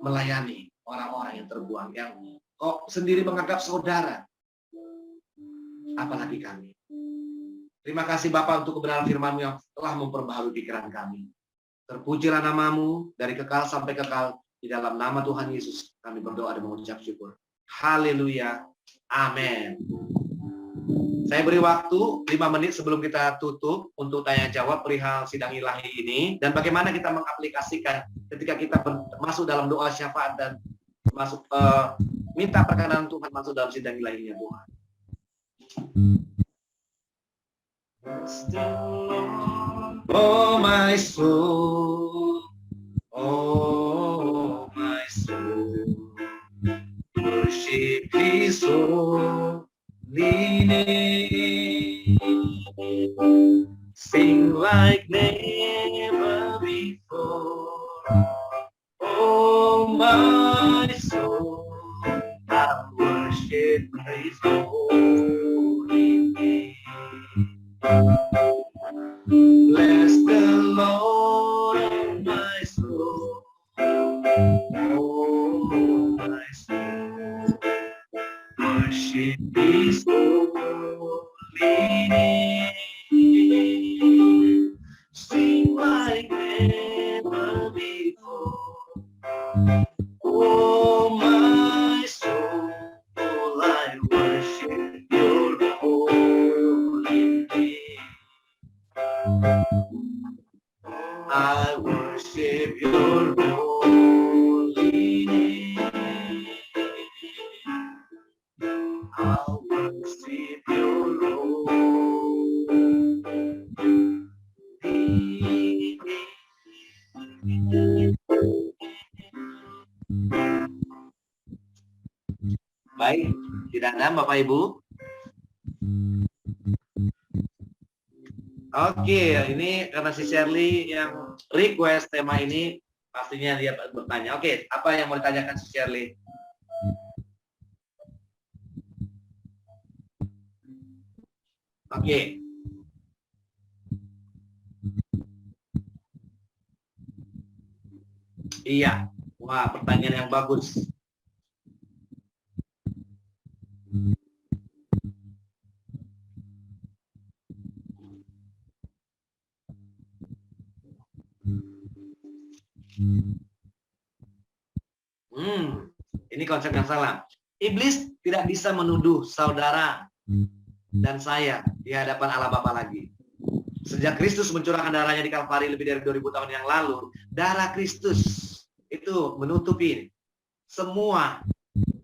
melayani orang-orang yang terbuang, yang Kau sendiri menganggap saudara. Apalagi kami. Terima kasih Bapa untuk kebenaran firman-Mu yang telah memperbaharui pikiran kami. Terpujilah nama-Mu dari kekal sampai kekal. Di dalam nama Tuhan Yesus kami berdoa dan mengucap syukur. Haleluya. Amin. Saya beri waktu 5 menit sebelum kita tutup untuk tanya jawab perihal sidang ilahi ini dan bagaimana kita mengaplikasikan ketika kita masuk dalam doa syafaat dan masuk minta perkenan Tuhan masuk dalam sidang ilahinya Tuhan. Oh my soul, oh my soul, worship His holy name, sing like never before. Oh my soul, I worship His holy name. Bless the Lord, oh my soul, oh my soul, worship His holy name, sing like never before. Oh my soul, I worship Your holy name. I worship Your holy name. I worship Your holy name. Baik, tidak ada Bapak Ibu. Oke, ini karena si Shirley yang request tema ini, pastinya dia bertanya. Oke, apa yang mau ditanyakan si Shirley? Oke. Iya, wah pertanyaan yang bagus. Ini konsep yang salah. Iblis tidak bisa menuduh saudara dan saya di hadapan Allah Bapa lagi. Sejak Kristus mencurahkan darahnya di Kalvari lebih dari 2000 tahun yang lalu, darah Kristus itu menutupi semua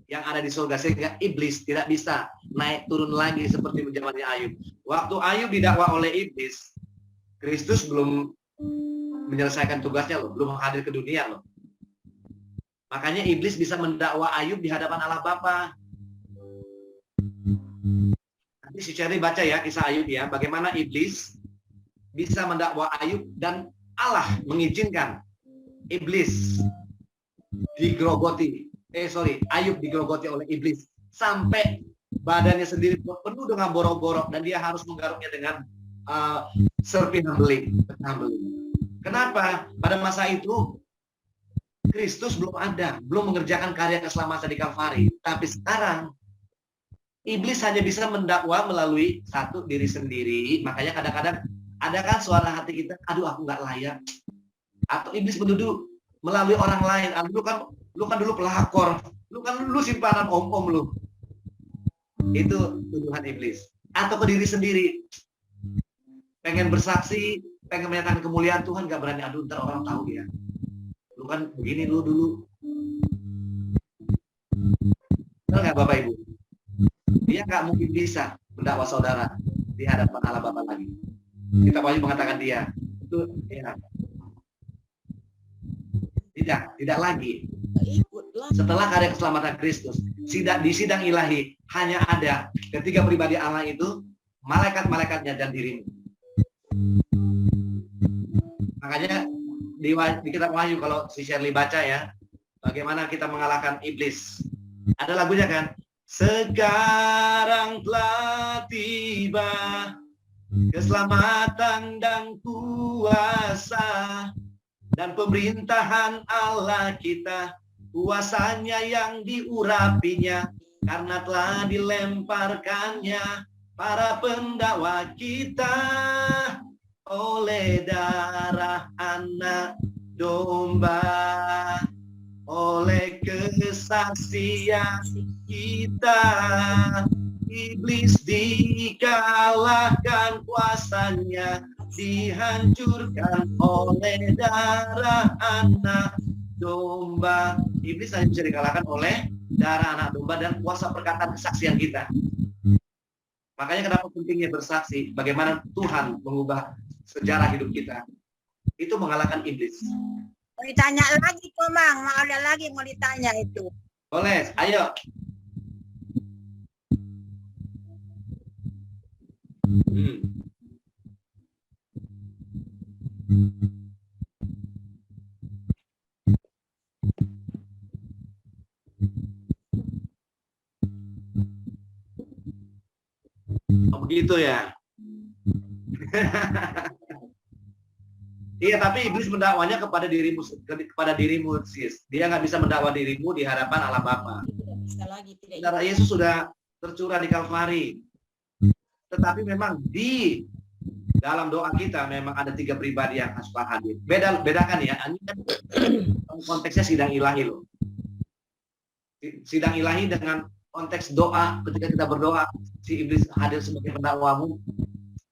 yang ada di surga sehingga iblis tidak bisa naik turun lagi seperti zamannya Ayub. Waktu Ayub didakwa oleh iblis, Kristus belum menyelesaikan tugasnya loh, belum hadir ke dunia loh. Makanya iblis bisa mendakwa Ayub di hadapan Allah Bapa. Nanti si Cherry baca ya kisah Ayub ya, bagaimana iblis bisa mendakwa Ayub dan Allah mengizinkan iblis digerogoti. Ayub digerogoti oleh iblis sampai badannya sendiri penuh dengan borok-borok dan dia harus menggaruknya dengan serpin beling. Kenapa? Pada masa itu Kristus belum ada, belum mengerjakan karya keselamatan di Kalvari. Tapi sekarang iblis hanya bisa mendakwa melalui satu diri sendiri. Makanya kadang-kadang ada kan suara hati kita, aduh aku nggak layak. Atau iblis menuduh melalui orang lain. Lu kan dulu pelakor, lu simpanan om-om lu. Itu tuduhan iblis. Atau ke diri sendiri. Pengen bersaksi, pengen menyatakan kemuliaan Tuhan, nggak berani, aduh ntar orang tahu ya. Lu kan begini lu dulu. Benar nggak Bapak Ibu? Dia nggak mungkin bisa mendakwa saudara di hadapan Allah Bapa lagi. Kita wajib mengatakan dia. Itu ya. Tidak lagi. Ikutlah. Setelah karya keselamatan Kristus, di sidang ilahi hanya ada ketiga pribadi Allah itu, malaikat-malaikatnya dan dirimu. Makanya di kitab Wahyu, kalau si Shirley baca ya, bagaimana kita mengalahkan iblis. Ada lagunya kan? Sekarang telah tiba keselamatan dan kuasa dan pemerintahan Allah kita, kuasanya yang diurapinya, karena telah dilemparkannya para pendakwa kita oleh darah anak domba, oleh kesaksian kita, iblis dikalahkan, kuasanya dihancurkan oleh darah anak domba. Iblis hanya bisa dikalahkan oleh darah anak domba dan kuasa perkataan kesaksian kita. Makanya kenapa pentingnya bersaksi, bagaimana Tuhan mengubah sejarah hidup kita. Itu mengalahkan iblis. Mau ditanya lagi kok, Mang. Mau ada lagi mau ditanya itu. Boleh, ayo. Oh, begitu ya. Iya, tapi iblis mendakwanya kepada dirimu, sis. Dia nggak bisa mendakwa dirimu di hadapan Allah Bapa. Tidak bisa lagi. Tidak Darah Yesus sudah tercurah di Kalvari. Tetapi memang di dalam doa kita memang ada tiga pribadi yang harus hadir. Bedakan ya. Ini kan konteksnya sidang ilahi loh. Sidang ilahi dengan konteks doa, ketika kita berdoa, si iblis hadir sebagai pendakwamu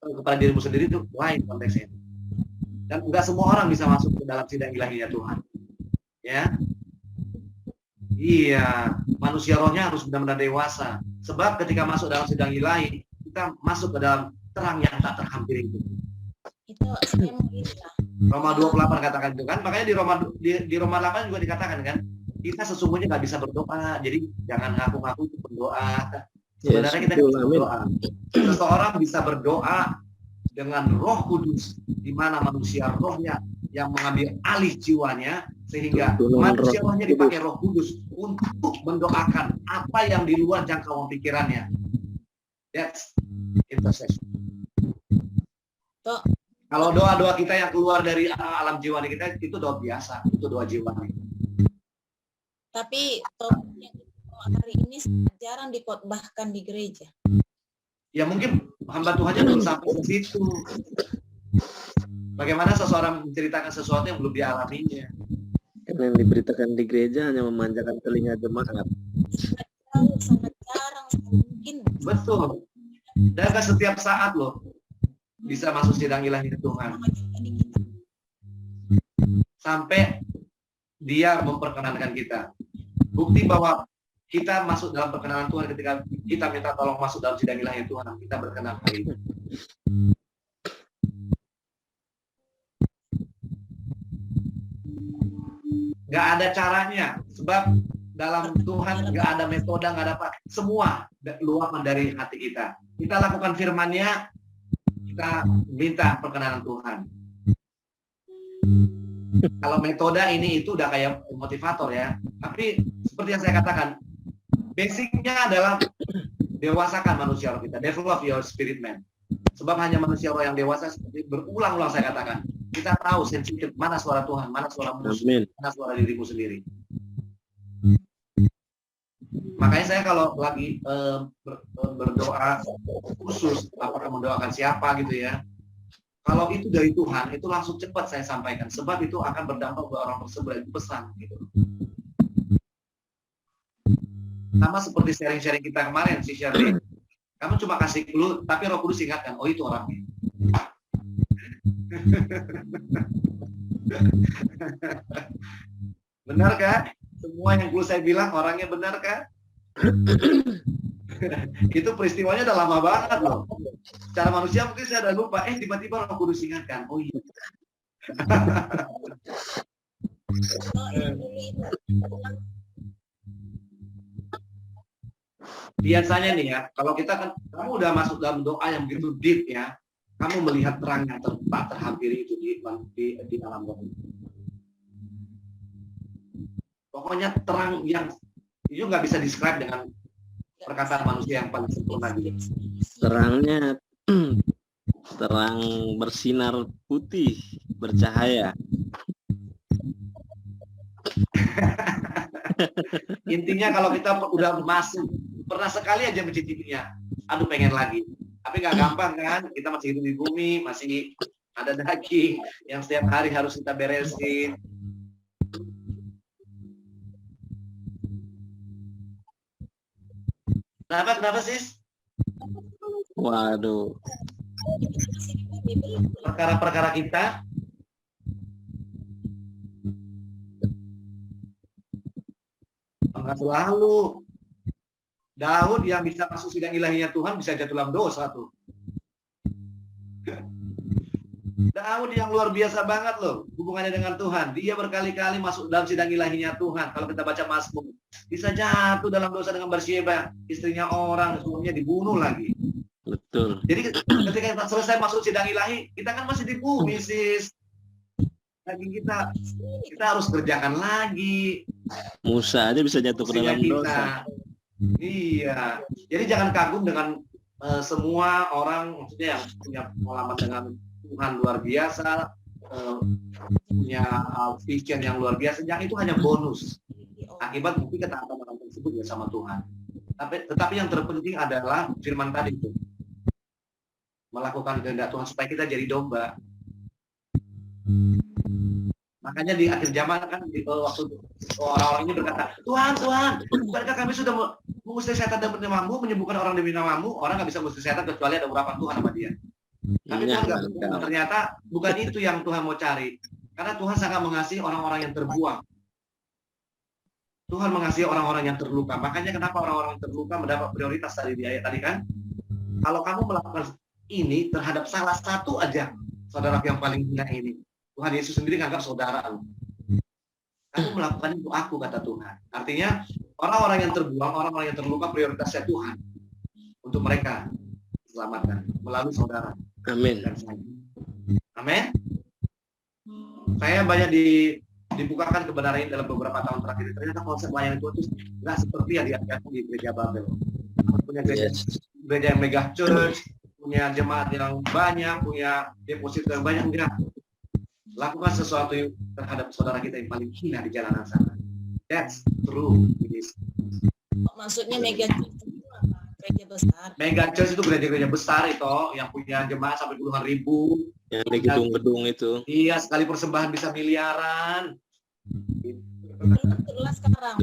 kepada dirimu sendiri, itu lain konteksnya. Dan enggak semua orang bisa masuk ke dalam sidang ilahinya Tuhan. Ya. Iya, manusia rohnya harus benar-benar dewasa. Sebab ketika masuk dalam sidang ilahi, kita masuk ke dalam terang yang tak terhampiri itu. Itu saya mau bilang. Roma 28 katakan itu kan. Makanya di Roma 8 juga dikatakan kan, kita sesungguhnya nggak bisa berdoa. Jadi jangan ngaku-ngaku itu berdoa. Sebenarnya kita bisa berdoa. Seseorang bisa berdoa dengan Roh Kudus, di mana manusia rohnya yang mengambil alih jiwanya, sehingga manusia rohnya dipakai Roh Kudus untuk mendoakan apa yang di luar jangkauan pikirannya. That's intercession. Kalau doa-doa kita yang keluar dari alam jiwa kita, itu doa biasa, itu doa jiwa. Tapi topik yang hari ini jarang dikotbahkan di gereja. Ya mungkin hamba Tuhannya belum sampai ke situ. Bagaimana seseorang menceritakan sesuatu yang belum dialaminya. Karena yang diberitakan di gereja hanya memanjakan telinga jemaat. Sangat jarang, mungkin. Betul. Dan gak setiap saat loh bisa masuk sidang ilahi Tuhan. Sampai dia memperkenankan kita. Bukti bahwa kita masuk dalam perkenanan Tuhan ketika kita minta tolong masuk dalam sidang ilahi Tuhan. Kita berkenan hari itu. Gak ada caranya. Sebab dalam Tuhan gak ada metode, gak ada apa. Semua luapan dari hati kita. Kita lakukan firman-Nya, kita minta perkenanan Tuhan. Kalau metode ini itu udah kayak motivator ya. Tapi seperti yang saya katakan, basicnya adalah dewasakan manusia roh kita. Develop your spirit man. Sebab hanya manusia roh yang dewasa, seperti berulang-ulang saya katakan. Kita tahu sensitif mana suara Tuhan, mana suara musuh, mana suara dirimu sendiri. Makanya saya kalau lagi berdoa khusus, apakah mendoakan siapa gitu ya. Kalau itu dari Tuhan, itu langsung cepat saya sampaikan. Sebab itu akan berdampak buat orang tersebut, itu pesan gitu. Sama seperti sharing-sharing kita kemarin, si Shirley. Kamu cuma kasih clue, tapi Roh Kudus ingatkan, oh itu orangnya. Benar kan? Semua yang clue saya bilang orangnya benar kan? Itu peristiwanya udah lama banget loh. Secara manusia mungkin saya udah lupa, tiba-tiba Roh Kudus ingatkan, oh iya. Biasanya nih ya, kalau kita kan, kamu udah masuk dalam doa yang begitu deep ya, kamu melihat terang yang tak terhampiri itu di alam roh. Pokoknya terang yang itu nggak bisa describe dengan perkataan manusia yang paling sempurna gitu. Terangnya terang bersinar putih, bercahaya. Intinya kalau kita udah masuk, pernah sekali aja mencicipinya, aduh pengen lagi. Tapi nggak gampang kan, kita masih hidup di bumi, masih ada daging yang setiap hari harus kita beresin. Kenapa sis? Waduh. Perkara-perkara kita enggak selalu. Daud yang bisa masuk sidang ilahinya Tuhan bisa jatuh dalam dosa tuh. Daud yang luar biasa banget loh hubungannya dengan Tuhan. Dia berkali-kali masuk dalam sidang ilahinya Tuhan. Kalau kita baca Mazmur, bisa jatuh dalam dosa dengan Batsyeba, istrinya orang, suaminya dibunuh lagi. Betul. Jadi ketika kita selesai masuk sidang ilahi, kita kan masih di bumi, sis. Lagi kita harus kerjakan lagi. Musa aja bisa jatuh ke dalam dosa. Iya. Jadi jangan kagum dengan semua orang, maksudnya yang punya pengalaman dengan Tuhan luar biasa, punya vision yang luar biasa. Yang itu hanya bonus akibat bukti ketaatan orang tersebut ya sama Tuhan. Tetapi yang terpenting adalah firman tadi itu, melakukan kehendak Tuhan supaya kita jadi domba. Makanya di akhir zaman kan waktu orang-orang ini berkata, Tuhan, bukankah kami sudah mengusir setan dan namamu, menyembuhkan orang demi namamu? Orang nggak bisa mengusir setan kecuali ada urapan Tuhan sama dia. Tapi Tuhan ternyata bukan itu yang Tuhan mau cari. Karena Tuhan sangat mengasihi orang-orang yang terbuang. Tuhan mengasihi orang-orang yang terluka. Makanya kenapa orang-orang yang terluka mendapat prioritas tadi di ayat tadi kan? Kalau kamu melakukan ini terhadap salah satu aja saudara yang paling hina ini, Tuhan Yesus sendiri nganggap saudara lu. Kamu melakukan itu aku, kata Tuhan. Artinya orang-orang yang terbuang, orang-orang yang terluka prioritasnya Tuhan untuk mereka selamatkan melalui saudara. Amin. Amin. Saya banyak dibukakan kebenaran ini dalam beberapa tahun terakhir. Ternyata konsep layanan Tuhan itu nggak seperti yang diajarkan di gereja Babel. Punya gereja yang mega church, punya jemaat yang banyak, punya deposito yang banyak, enggak. Lakukan sesuatu terhadap saudara kita yang paling hina di jalanan sana. That's true. Maksudnya mega church itu apa? Gereja besar. Mega church itu gereja-gereja besar itu yang punya jemaat sampai puluhan ribu. Yang di gedung-gedung itu. Iya, sekali persembahan bisa miliaran. Itulah sekarang.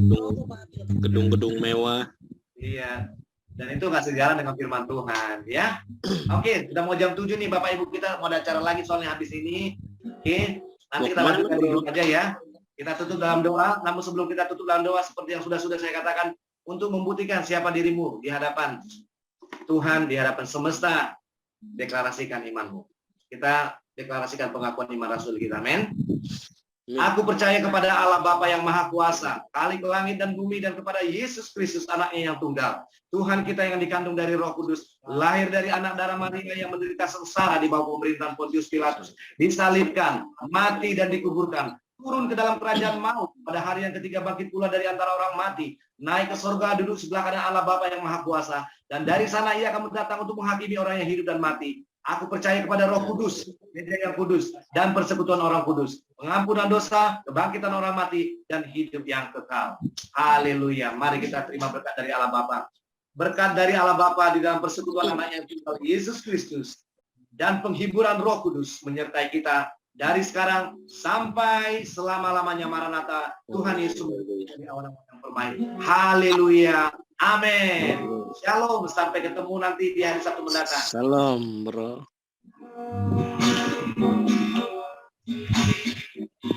Gedung-gedung mewah. Iya. Dan itu nggak sejalan dengan firman Tuhan, ya. Oke, udah mau jam 7 nih Bapak Ibu, kita mau ada acara lagi soalnya habis ini. Oke, nanti kita lanjutkan dulu aja ya. Kita tutup dalam doa. Namun sebelum kita tutup dalam doa, seperti yang sudah saya katakan, untuk membuktikan siapa dirimu di hadapan Tuhan, di hadapan semesta, deklarasikan imanmu. Kita deklarasikan pengakuan iman Rasul kita, amin. Aku percaya kepada Allah Bapa yang Maha Kuasa, Khalik langit dan bumi, dan kepada Yesus Kristus anaknya yang tunggal, Tuhan kita yang dikandung dari Roh Kudus, lahir dari anak darah Maria yang menderita sengsara di bawah pemerintahan Pontius Pilatus, disalibkan, mati dan dikuburkan, turun ke dalam kerajaan maut, pada hari yang ketiga bangkit pula dari antara orang mati, naik ke surga, duduk sebelah kanan Allah Bapa yang Maha Kuasa, dan dari sana ia akan datang untuk menghakimi orang yang hidup dan mati. Aku percaya kepada Roh Kudus, gereja yang kudus, dan persekutuan orang kudus, pengampunan dosa, kebangkitan orang mati, dan hidup yang kekal. Haleluya. Mari kita terima berkat dari Allah Bapa. Berkat dari Allah Bapa di dalam persekutuan anaknya yang tunggal Yesus Kristus, dan penghiburan Roh Kudus menyertai kita dari sekarang sampai selama-lamanya. Maranatha, Tuhan Yesus menjadi orang-orang yang permain. Haleluya. Amin. Shalom. Sampai ketemu nanti di hari Sabtu mendatang. Shalom, bro.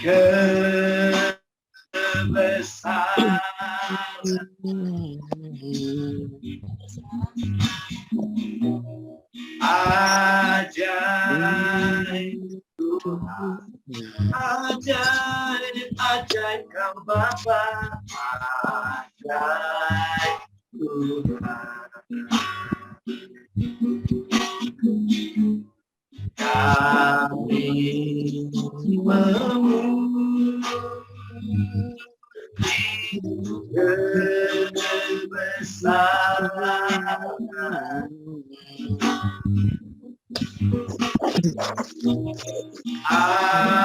Kebesaran ajaib Tuhan, ajaib Ajaib kau Bapa, ajaib Tuhan. Kami memuji kebesaran.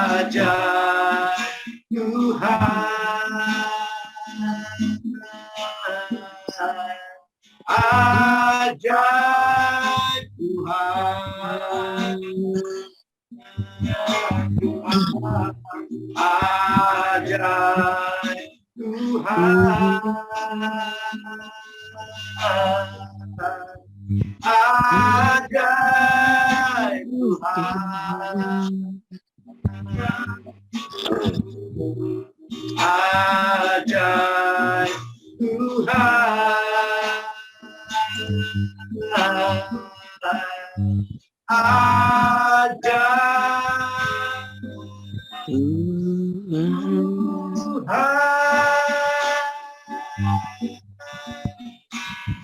Ajaib Tuhan, ajaib Tuhan, ajaib Tuhan, ajaib Tuhan, ajaib Tuhan,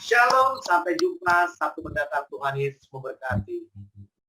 Shalom, sampai jumpa Sabtu mendatang. Tuhan Yesus memberkati.